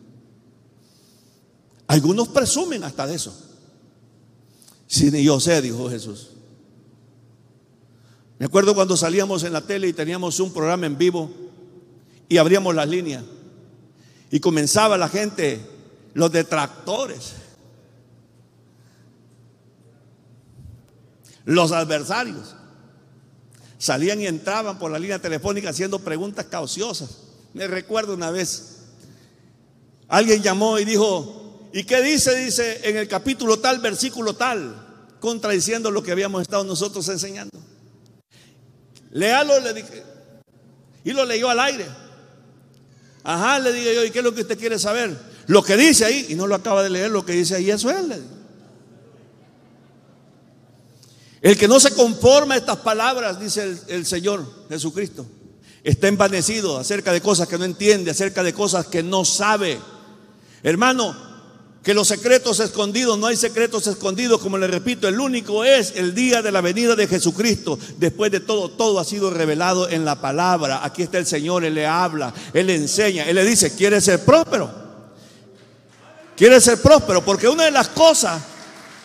Algunos presumen hasta de eso. Si ni yo sé, dijo Jesús. Me acuerdo cuando salíamos en la tele y teníamos un programa en vivo y abríamos las líneas y comenzaba la gente, los detractores, los adversarios, salían y entraban por la línea telefónica haciendo preguntas cauciosas. Me recuerdo una vez, alguien llamó y dijo: ¿y qué dice? Dice, en el capítulo tal, versículo tal, contradiciendo lo que habíamos estado nosotros enseñando. Léalo, le dije, y lo leyó al aire. Ajá, le digo yo: ¿y qué es lo que usted quiere saber? Lo que dice ahí. Y no lo acaba de leer, lo que dice ahí, eso es, le digo. El que no se conforma a estas palabras, dice el Señor Jesucristo, está envanecido acerca de cosas que no entiende, acerca de cosas que no sabe. Hermano, que los secretos escondidos, no hay secretos escondidos, como le repito, el único es el día de la venida de Jesucristo. Después de todo, todo ha sido revelado en la palabra. Aquí está el Señor, Él le habla, Él le enseña, Él le dice: ¿quieres ser próspero? ¿Quieres ser próspero? Porque una de las cosas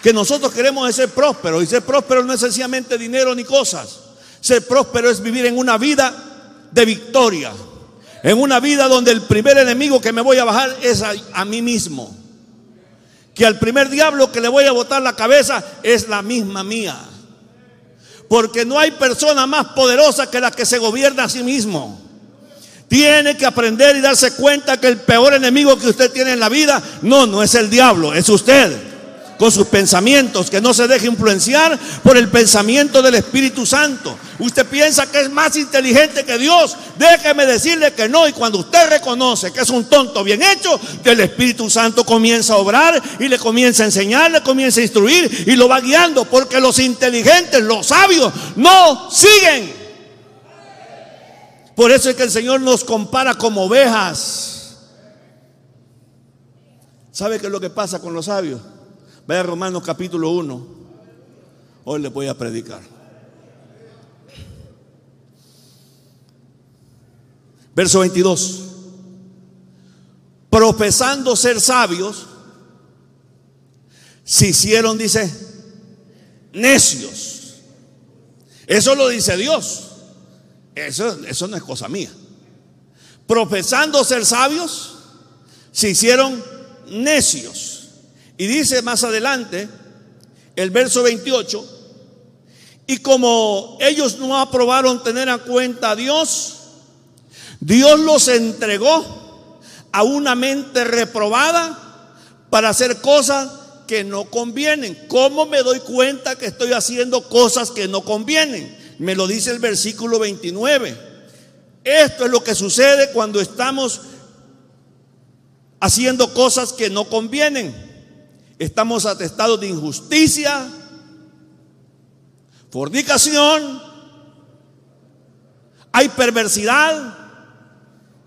que nosotros queremos es ser próspero, y ser próspero no es sencillamente dinero ni cosas. Ser próspero es vivir en una vida de victoria, en una vida donde el primer enemigo que me voy a bajar es a mí mismo. que al primer diablo que le voy a botar la cabeza es la misma mía. Porque no hay persona más poderosa que la que se gobierna a sí mismo. Tiene que aprender y darse cuenta que el peor enemigo que usted tiene en la vida no es el diablo, es usted. Con sus pensamientos, que no se deje influenciar por el pensamiento del Espíritu Santo. Usted piensa que es más inteligente que Dios. Déjeme decirle que no. Y cuando usted reconoce que es un tonto bien hecho, el Espíritu Santo comienza a obrar y le comienza a enseñar, le comienza a instruir y lo va guiando. Porque los inteligentes, los sabios, no siguen. Por eso es que el Señor nos compara como ovejas. ¿Sabe qué es lo que pasa con los sabios? Vaya a Romanos capítulo 1. Hoy les voy a predicar. Verso 22. Profesando ser sabios, se hicieron, dice, necios. Eso lo dice Dios. Eso no es cosa mía. Profesando ser sabios, se hicieron necios. Y dice más adelante, el verso 28, y como ellos no aprobaron tener en cuenta a Dios, Dios los entregó a una mente reprobada para hacer cosas que no convienen. ¿Cómo me doy cuenta que estoy haciendo cosas que no convienen? Me lo dice el versículo 29. Esto es lo que sucede cuando estamos haciendo cosas que no convienen. Estamos atestados de injusticia, fornicación, hay perversidad,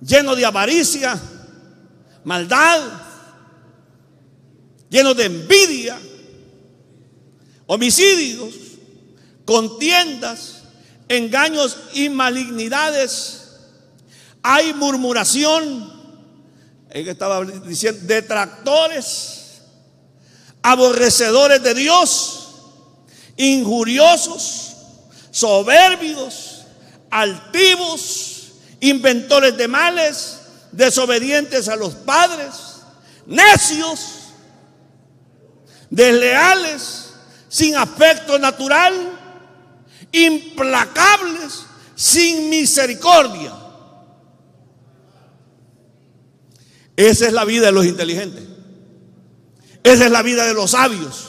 lleno de avaricia, maldad, lleno de envidia, homicidios, contiendas, engaños y malignidades. Hay murmuración, que estaba diciendo, detractores, aborrecedores de Dios, injuriosos, soberbios, altivos, inventores de males, desobedientes a los padres, necios, desleales, sin afecto natural, implacables, sin misericordia. Esa es la vida de los inteligentes. Esa es la vida de los sabios,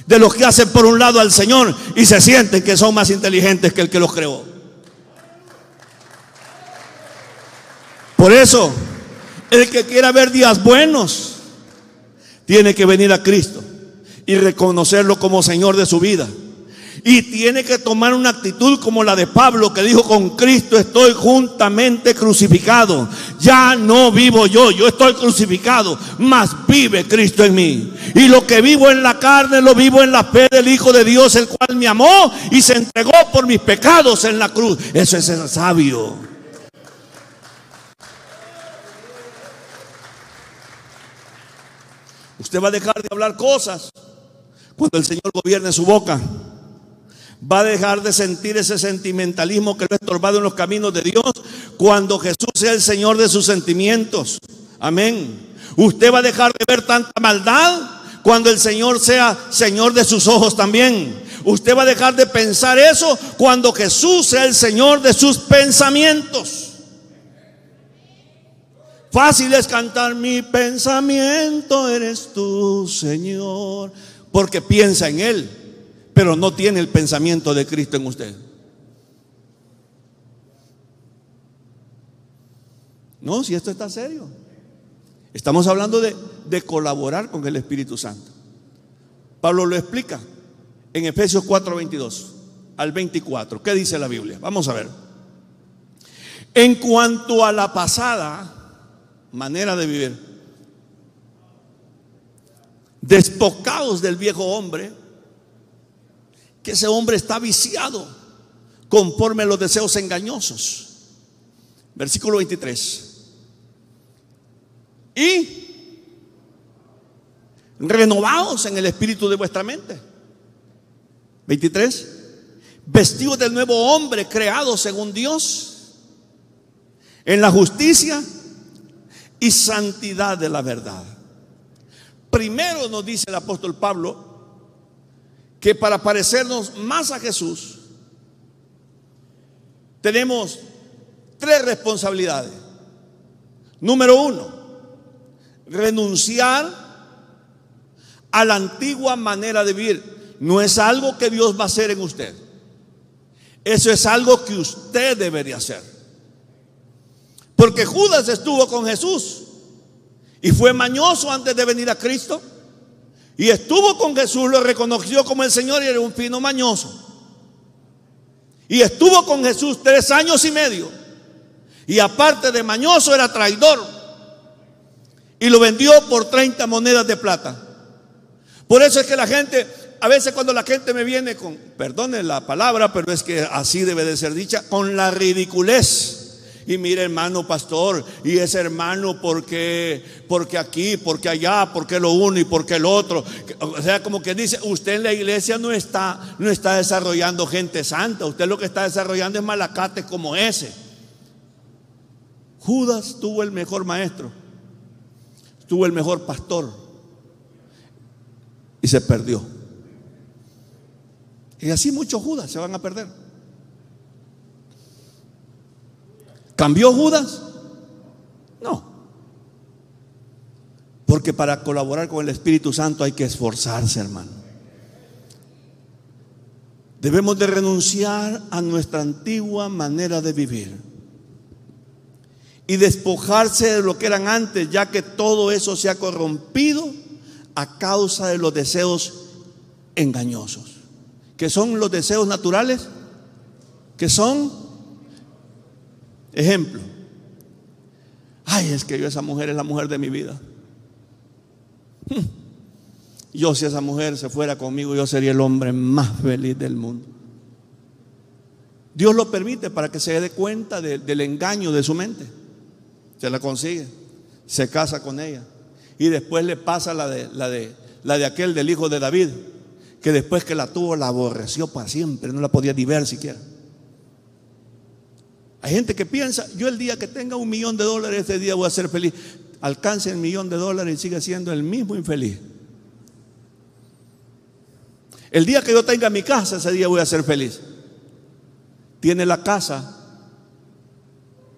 de los que hacen por un lado al Señor y se sienten que son más inteligentes que el que los creó. Por eso, el que quiera ver días buenos tiene que venir a Cristo y reconocerlo como Señor de su vida. Y tiene que tomar una actitud como la de Pablo, que dijo: con Cristo estoy juntamente crucificado. Ya no vivo yo estoy crucificado, mas vive Cristo en mí. Y lo que vivo en la carne, lo vivo en la fe del Hijo de Dios, el cual me amó y se entregó por mis pecados en la cruz. Eso es ser sabio. Usted va a dejar de hablar cosas cuando el Señor gobierne su boca. Va a dejar de sentir ese sentimentalismo que lo ha estorbado en los caminos de Dios cuando Jesús sea el Señor de sus sentimientos. Amén. Usted va a dejar de ver tanta maldad cuando el Señor sea Señor de sus ojos también. Usted va a dejar de pensar eso cuando Jesús sea el Señor de sus pensamientos. Fácil es cantar: mi pensamiento eres tú, Señor, porque piensa en Él, pero no tiene el pensamiento de Cristo en usted. No, si esto está serio. Estamos hablando de colaborar con el Espíritu Santo. Pablo lo explica en Efesios 4:22 al 24. ¿Qué dice la Biblia? Vamos a ver. En cuanto a la pasada manera de vivir, despojaos del viejo hombre, que ese hombre está viciado conforme a los deseos engañosos. Versículo 23. Y renovaos en el espíritu de vuestra mente. 23. Vestidos del nuevo hombre, creado según Dios, en la justicia y santidad de la verdad. Primero nos dice el apóstol Pablo que para parecernos más a Jesús tenemos 3 responsabilidades. Número 1, renunciar a la antigua manera de vivir. No es algo que Dios va a hacer en usted. Eso es algo que usted debería hacer. Porque Judas estuvo con Jesús y fue mañoso antes de venir a Cristo. Y estuvo con Jesús, lo reconoció como el Señor y era un fino mañoso. Y estuvo con Jesús 3 años y medio. Y aparte de mañoso era traidor. Y lo vendió por 30 monedas de plata. Por eso es que la gente, a veces cuando la gente me viene con, perdone la palabra, pero es que así debe de ser dicha, con la ridiculez. Y mire, hermano pastor, y ese hermano, porque aquí, porque allá, porque lo uno y porque el otro. O sea, como que dice, usted en la iglesia no está desarrollando gente santa. Usted lo que está desarrollando es malacates como ese. Judas tuvo el mejor maestro, tuvo el mejor pastor y se perdió. Y así muchos Judas se van a perder. ¿Cambió Judas? No. Porque para colaborar con el Espíritu Santo hay que esforzarse, hermano. Debemos de renunciar a nuestra antigua manera de vivir y despojarse de lo que eran antes, ya que todo eso se ha corrompido a causa de los deseos engañosos. ¿Qué son los deseos naturales? ¿Qué son? Ejemplo. Ay, es que esa mujer es la mujer de mi vida. Yo, si esa mujer se fuera conmigo, yo sería el hombre más feliz del mundo. Dios lo permite para que se dé cuenta del engaño de su mente. Se la consigue, se casa con ella y después le pasa la de aquel del hijo de David, que después que la tuvo la aborreció para siempre, no la podía ni ver siquiera. Hay gente que piensa, yo el día que tenga $1 millón, ese día voy a ser feliz. Alcance el $1 millón y sigue siendo el mismo infeliz. El día que yo tenga mi casa, ese día voy a ser feliz. Tiene la casa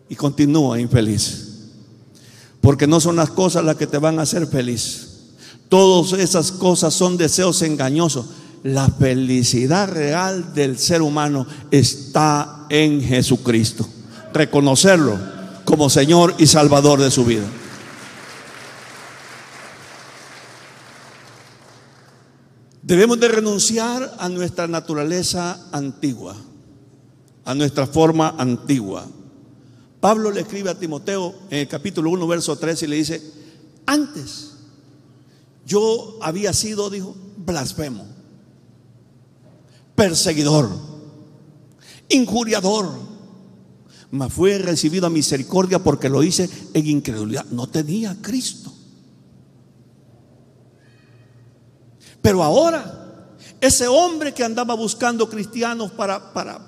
y continúa infeliz. Porque no son las cosas las que te van a hacer feliz. Todas esas cosas son deseos engañosos. La felicidad real del ser humano está en Jesucristo. Reconocerlo como Señor y Salvador de su vida. Debemos de renunciar a nuestra naturaleza antigua, a nuestra forma antigua. Pablo le escribe a Timoteo en el capítulo 1, verso 13 y le dice: antes yo había sido, dijo, blasfemo, perseguidor, injuriador, mas fue recibido a misericordia porque lo hice en incredulidad. No tenía a Cristo. Pero ahora, ese hombre que andaba buscando cristianos para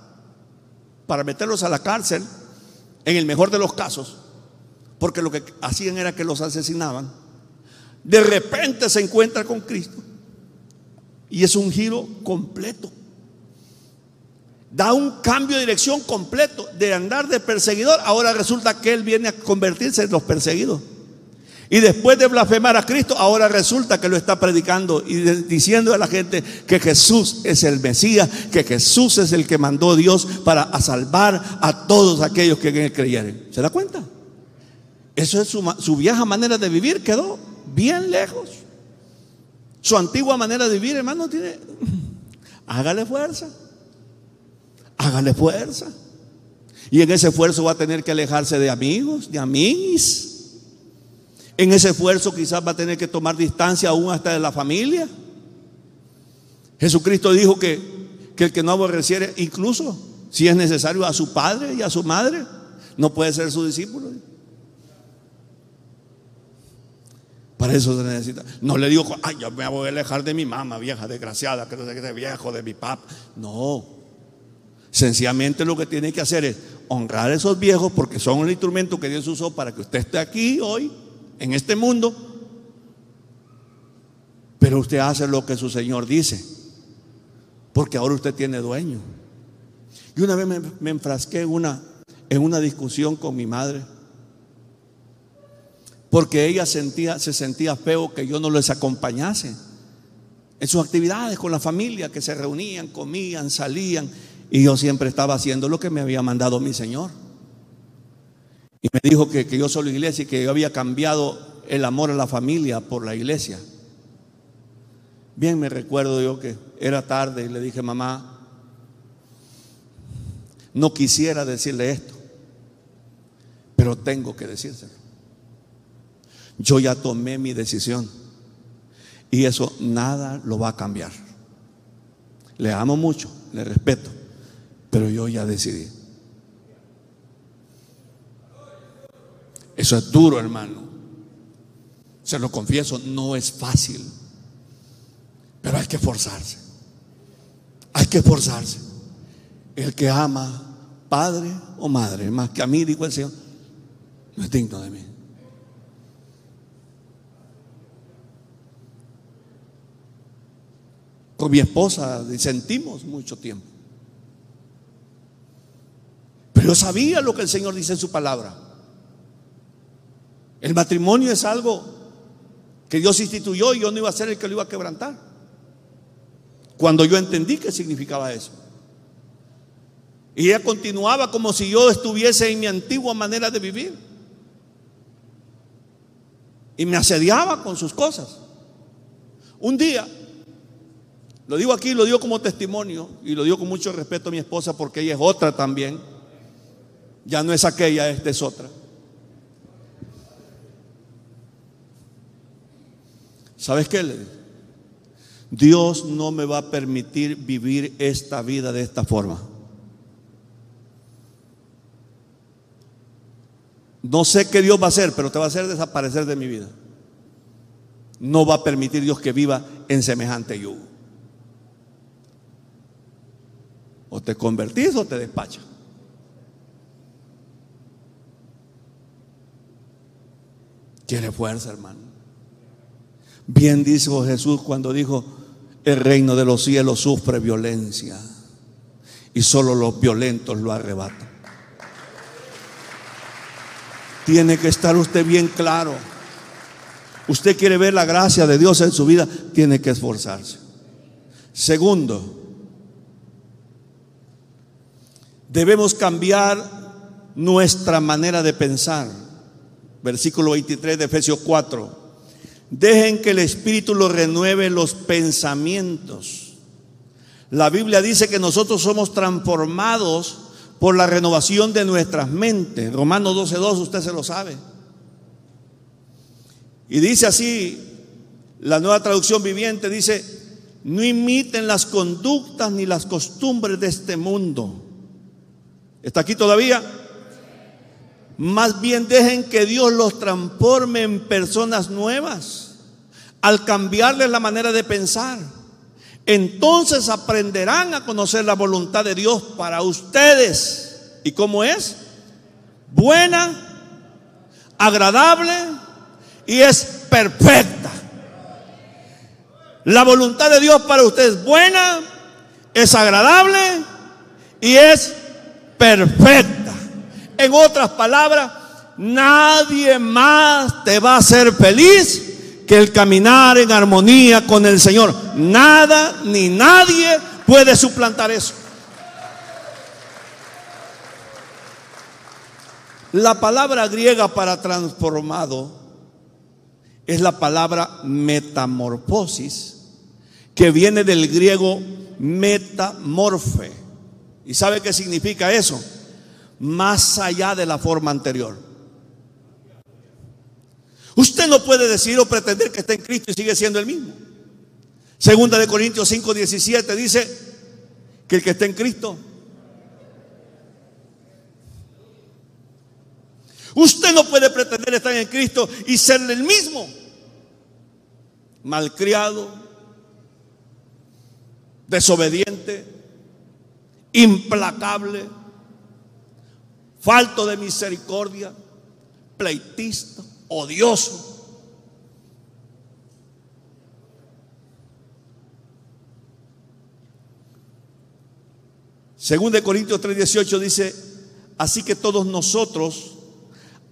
meterlos a la cárcel, en el mejor de los casos, porque lo que hacían era que los asesinaban, de repente se encuentra con Cristo y es un giro completo. Da un cambio de dirección completo. De andar de perseguidor, ahora resulta que él viene a convertirse en los perseguidos. Y después de blasfemar a Cristo, ahora resulta que lo está predicando y diciendo a la gente que Jesús es el Mesías, que Jesús es el que mandó Dios para salvar a todos aquellos que en él creyeren. ¿Se da cuenta? Eso es su vieja manera de vivir, quedó bien lejos. Su antigua manera de vivir, hermano, hágale fuerza. Hágale fuerza. Y en ese esfuerzo va a tener que alejarse de amigos, de amiguis. En ese esfuerzo quizás va a tener que tomar distancia aún hasta de la familia. Jesucristo dijo que el que no aborreciere, incluso si es necesario, a su padre y a su madre, no puede ser su discípulo. Para eso se necesita. No le digo, ay, yo me voy a alejar de mi mamá, vieja desgraciada, que no sé qué, de viejo, de mi papá. No. Sencillamente lo que tiene que hacer es honrar a esos viejos, porque son el instrumento que Dios usó para que usted esté aquí hoy, en este mundo. pero usted hace lo que su Señor dice, porque ahora usted tiene dueño. Y una vez me enfrasqué en una discusión con mi madre, porque ella se sentía feo que yo no les acompañase en sus actividades con la familia, que se reunían, comían, salían, y yo siempre estaba haciendo lo que me había mandado mi Señor. Y me dijo que yo soy la iglesia y que yo había cambiado el amor a la familia por la iglesia. Bien, me recuerdo yo que era tarde y le dije: mamá, no quisiera decirle esto, pero tengo que decírselo. Yo ya tomé mi decisión y eso nada lo va a cambiar. Le amo mucho, le respeto, pero yo ya decidí. Eso es duro, hermano. Se lo confieso, no es fácil, pero hay que esforzarse. Hay que esforzarse. El que ama padre o madre más que a mí, dijo el Señor, no es digno de mí. Con mi esposa disentimos mucho tiempo, pero yo sabía lo que el Señor dice en su palabra. El matrimonio es algo que Dios instituyó y yo no iba a ser el que lo iba a quebrantar. Cuando yo entendí qué significaba eso, y ella continuaba como si yo estuviese en mi antigua manera de vivir y me asediaba con sus cosas. Un día, lo digo aquí, lo digo como testimonio y lo digo con mucho respeto a mi esposa, porque ella es otra también. Ya no es aquella, esta es otra. ¿Sabes qué? Le dije: Dios no me va a permitir vivir esta vida de esta forma. No sé qué Dios va a hacer, pero te va a hacer desaparecer de mi vida. No va a permitir Dios que viva en semejante yugo. O te convertís o te despachas. Quiere fuerza, hermano. Bien dijo Jesús cuando dijo: el reino de los cielos sufre violencia y solo los violentos lo arrebatan. Tiene que estar usted bien claro. Usted quiere ver la gracia de Dios en su vida, tiene que esforzarse. Segundo, debemos cambiar nuestra manera de pensar. Versículo 23 de Efesios 4. Dejen que el Espíritu los renueve los pensamientos. La Biblia dice que nosotros somos transformados por la renovación de nuestras mentes. Romanos 12:2, usted se lo sabe. Y dice así, la Nueva Traducción Viviente dice: no imiten las conductas ni las costumbres de este mundo. ¿Está aquí todavía? Más bien dejen que Dios los transforme en personas nuevas al cambiarles la manera de pensar. Entonces aprenderán a conocer la voluntad de Dios para ustedes. ¿Y cómo es? Buena, agradable y es perfecta. La voluntad de Dios para usted es buena, es agradable y es perfecta. En otras palabras, nadie más te va a hacer feliz que el caminar en armonía con el Señor. Nada ni nadie puede suplantar eso. La palabra griega para transformado es la palabra metamorfosis, que viene del griego metamorfe. ¿Y sabe qué significa eso? Más allá de la forma anterior. Usted no puede decir o pretender que está en Cristo y sigue siendo el mismo. Segunda de Corintios 5:17 dice que el que está en Cristo, usted no puede pretender estar en Cristo y ser el mismo. Malcriado, desobediente, implacable, falto de misericordia, pleitista, odioso. Según de Corintios 3:18 dice: así que todos nosotros,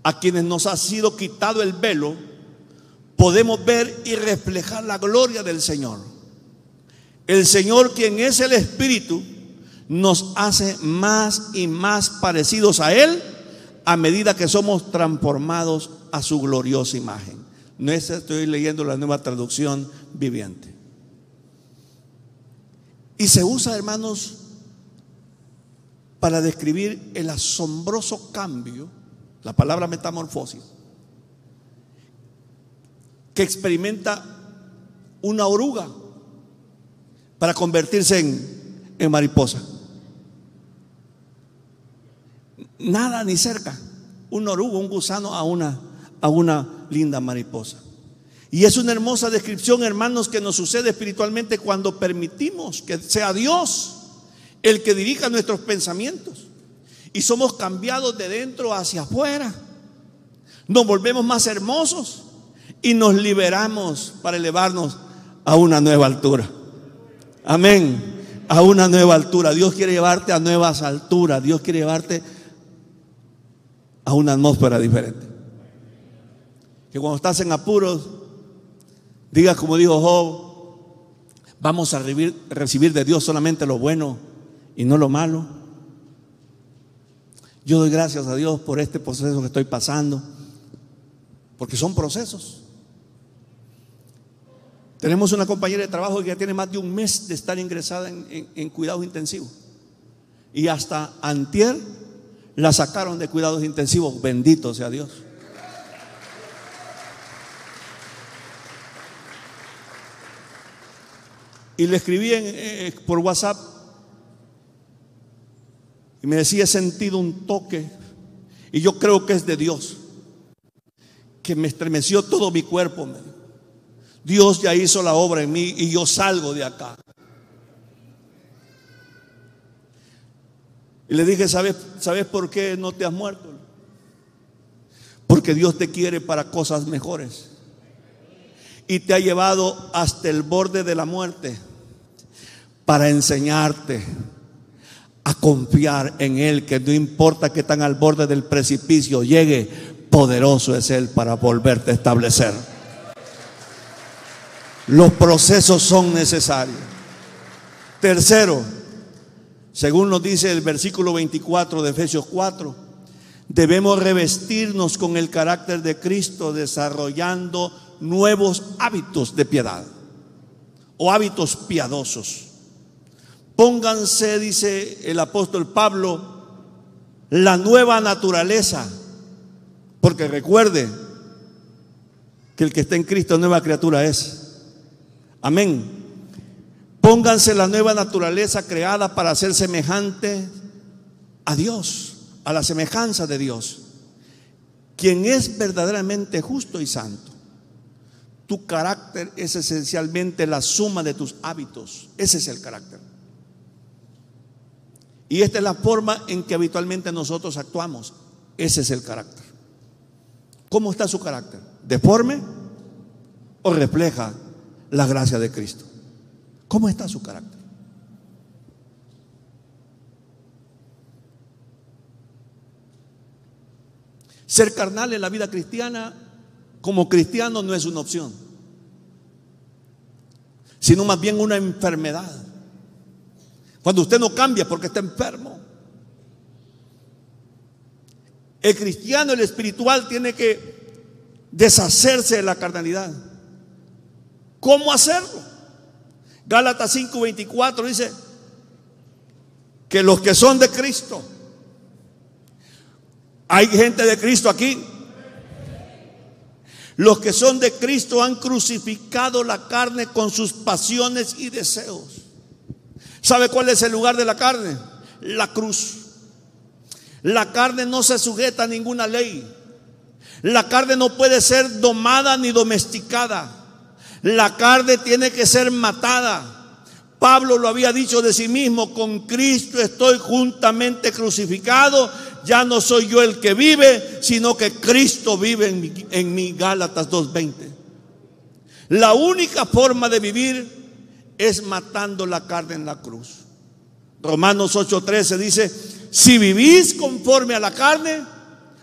a quienes nos ha sido quitado el velo, podemos ver y reflejar la gloria del Señor. El Señor, quien es el Espíritu, nos hace más y más parecidos a Él a medida que somos transformados a su gloriosa imagen. No estoy leyendo la Nueva Traducción Viviente. Y se usa, hermanos, para describir el asombroso cambio, la palabra metamorfosis, que experimenta una oruga para convertirse en mariposa. Nada ni cerca. Un oruga, un gusano a una linda mariposa. Y es una hermosa descripción, hermanos, que nos sucede espiritualmente cuando permitimos que sea Dios el que dirija nuestros pensamientos. Y somos cambiados de dentro hacia afuera. Nos volvemos más hermosos y nos liberamos para elevarnos a una nueva altura. Amén. A una nueva altura. Dios quiere llevarte a nuevas alturas. Dios quiere llevarte a una atmósfera diferente. Que cuando estás en apuros, digas como dijo Job: vamos a recibir de Dios solamente lo bueno y no lo malo. Yo doy gracias a Dios por este proceso que estoy pasando, porque son procesos. Tenemos una compañera de trabajo que ya tiene más de un mes de estar ingresada en cuidados intensivos, y hasta antier la sacaron de cuidados intensivos. Bendito sea Dios. Y le escribí por WhatsApp y me decía: he sentido un toque, y yo creo que es de Dios, que me estremeció todo mi cuerpo. Dios ya hizo la obra en mí y yo salgo de acá. Y le dije: ¿sabes por qué no te has muerto? Porque Dios te quiere para cosas mejores y te ha llevado hasta el borde de la muerte para enseñarte a confiar en Él, que no importa que tan al borde del precipicio llegue, poderoso es Él para volverte a establecer. Los procesos son necesarios. Tercero, según nos dice el versículo 24 de Efesios 4, debemos revestirnos con el carácter de Cristo, desarrollando nuevos hábitos de piedad o hábitos piadosos. Pónganse, dice el apóstol Pablo, la nueva naturaleza, porque recuerde que el que está en Cristo nueva criatura es. Amén. Pónganse la nueva naturaleza creada para ser semejante a Dios, a la semejanza de Dios, quien es verdaderamente justo y santo. Tu carácter es esencialmente la suma de tus hábitos. Ese es el carácter. Y esta es la forma en que habitualmente nosotros actuamos. Ese es el carácter. ¿Cómo está su carácter? ¿Deforme o refleja la gracia de Cristo? ¿Cómo está su carácter? Ser carnal en la vida cristiana, como cristiano, no es una opción, sino más bien una enfermedad. Cuando usted no cambia porque está enfermo. El cristiano, el espiritual, tiene que deshacerse de la carnalidad. ¿Cómo hacerlo? Gálatas 5:24 dice que los que son de Cristo, hay gente de Cristo aquí, los que son de Cristo han crucificado la carne con sus pasiones y deseos. ¿Sabe cuál es el lugar de la carne? La cruz. La carne no se sujeta a ninguna ley. La carne no puede ser domada ni domesticada. La carne tiene que ser matada. Pablo lo había dicho de sí mismo: con Cristo estoy juntamente crucificado. Ya no soy yo el que vive, sino que Cristo vive en mí. Gálatas 2:20. La única forma de vivir es matando la carne en la cruz. Romanos 8:13 dice: si vivís conforme a la carne,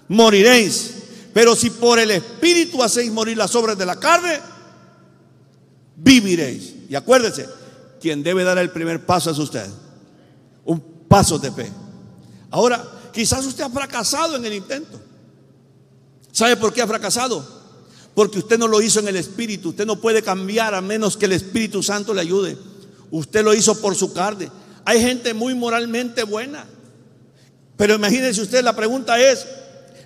moriréis. Pero si por el Espíritu hacéis morir las obras de la carne, viviréis. Y acuérdese, quien debe dar el primer paso es usted. Un paso de fe. Ahora, quizás usted ha fracasado en el intento. ¿Sabe por qué ha fracasado? Porque usted no lo hizo en el Espíritu. Usted no puede cambiar a menos que el Espíritu Santo le ayude. Usted lo hizo por su carne. Hay gente muy moralmente buena, pero imagínense usted, la pregunta es: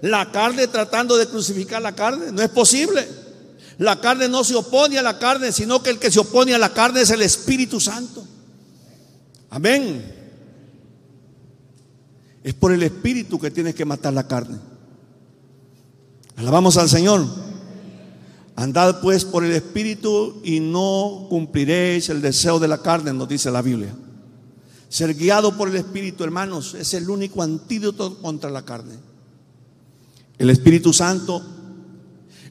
¿la carne tratando de crucificar la carne? No es posible. La carne no se opone a la carne, sino que el que se opone a la carne es el Espíritu Santo. Amén. Es por el Espíritu que tienes que matar la carne. Alabamos al Señor. Andad pues por el Espíritu y no cumpliréis el deseo de la carne, nos dice la Biblia. Ser guiado por el Espíritu, hermanos, es el único antídoto contra la carne. El Espíritu Santo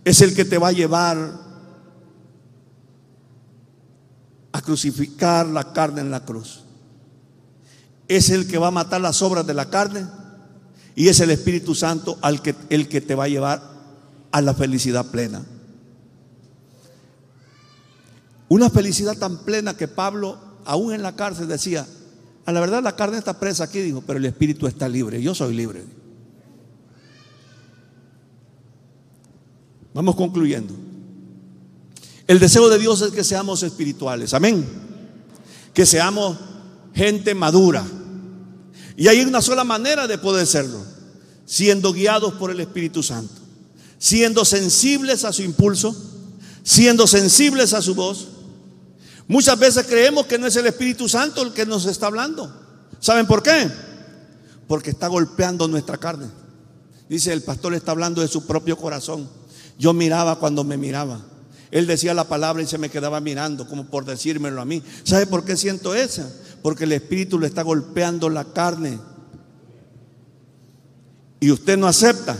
es el que te va a llevar a crucificar la carne en la cruz. Es el que va a matar las obras de la carne, y es el Espíritu Santo el que te va a llevar a la felicidad plena. Una felicidad tan plena que Pablo, aún en la cárcel, decía: a la verdad la carne está presa aquí, dijo, pero el Espíritu está libre, yo soy libre. Vamos concluyendo. El deseo de Dios es que seamos espirituales, amén. Que seamos gente madura. Y hay una sola manera de poder serlo: siendo guiados por el Espíritu Santo, siendo sensibles a su impulso, siendo sensibles a su voz. Muchas veces creemos que no es el Espíritu Santo el que nos está hablando. ¿Saben por qué? Porque está golpeando nuestra carne. Dice: el pastor está hablando de su propio corazón. Yo miraba cuando me miraba. Él decía la palabra y se me quedaba mirando, como por decírmelo a mí. ¿Sabe por qué siento eso? Porque el Espíritu le está golpeando la carne. Y usted no acepta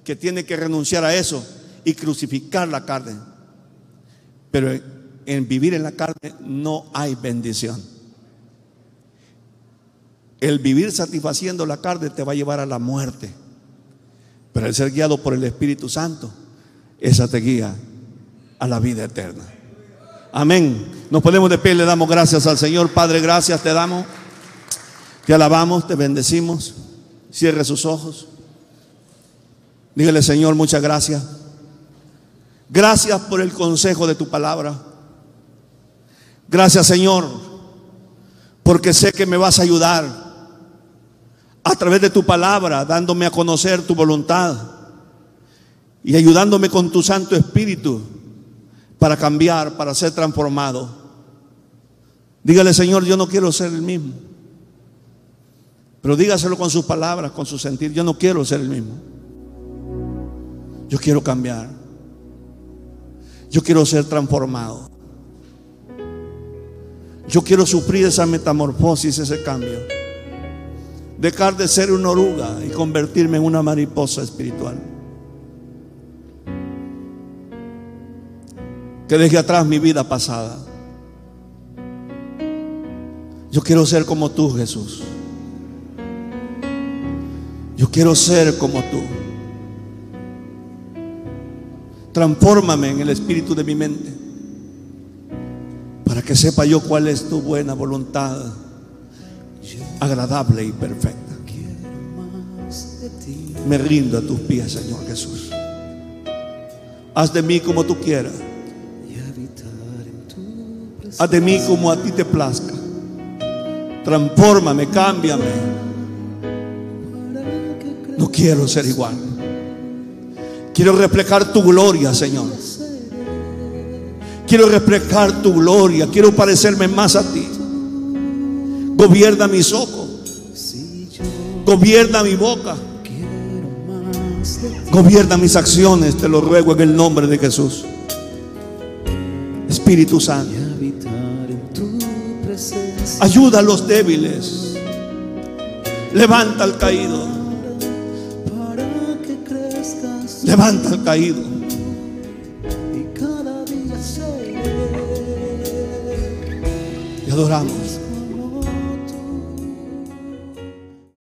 que tiene que renunciar a eso y crucificar la carne. Pero en vivir en la carne no hay bendición. El vivir satisfaciendo la carne te va a llevar a la muerte. Pero el ser guiado por el Espíritu Santo, esa te guía a la vida eterna. Amén. Nos ponemos de pie y le damos gracias al Señor. Padre, gracias te damos. Te alabamos, te bendecimos. Cierre sus ojos. Dígale: Señor, muchas gracias. Gracias por el consejo de tu palabra. Gracias, Señor, porque sé que me vas a ayudar a través de tu palabra, dándome a conocer tu voluntad y ayudándome con tu Santo Espíritu para cambiar, para ser transformado. Dígale: Señor, yo no quiero ser el mismo. Pero dígaselo con sus palabras, con su sentir: yo no quiero ser el mismo. Yo quiero cambiar. Yo quiero ser transformado. Yo quiero sufrir esa metamorfosis, ese cambio. Dejar de ser una oruga y convertirme en una mariposa espiritual. Que deje atrás mi vida pasada. Yo quiero ser como tú, Jesús. Yo quiero ser como tú. Transfórmame en el espíritu de mi mente, para que sepa yo cuál es tu buena voluntad, agradable y perfecta. Me rindo a tus pies, Señor Jesús. Haz de mí como tú quieras. Haz de mí como a ti te plazca. Transfórmame, cámbiame. No quiero ser igual. Quiero reflejar tu gloria, Señor. Quiero reflejar tu gloria. Quiero parecerme más a ti. Gobierna mis ojos. Gobierna mi boca. Gobierna mis acciones. Te lo ruego en el nombre de Jesús. Espíritu Santo, ayuda a los débiles. Levanta al caído. Levanta al caído. Te adoramos.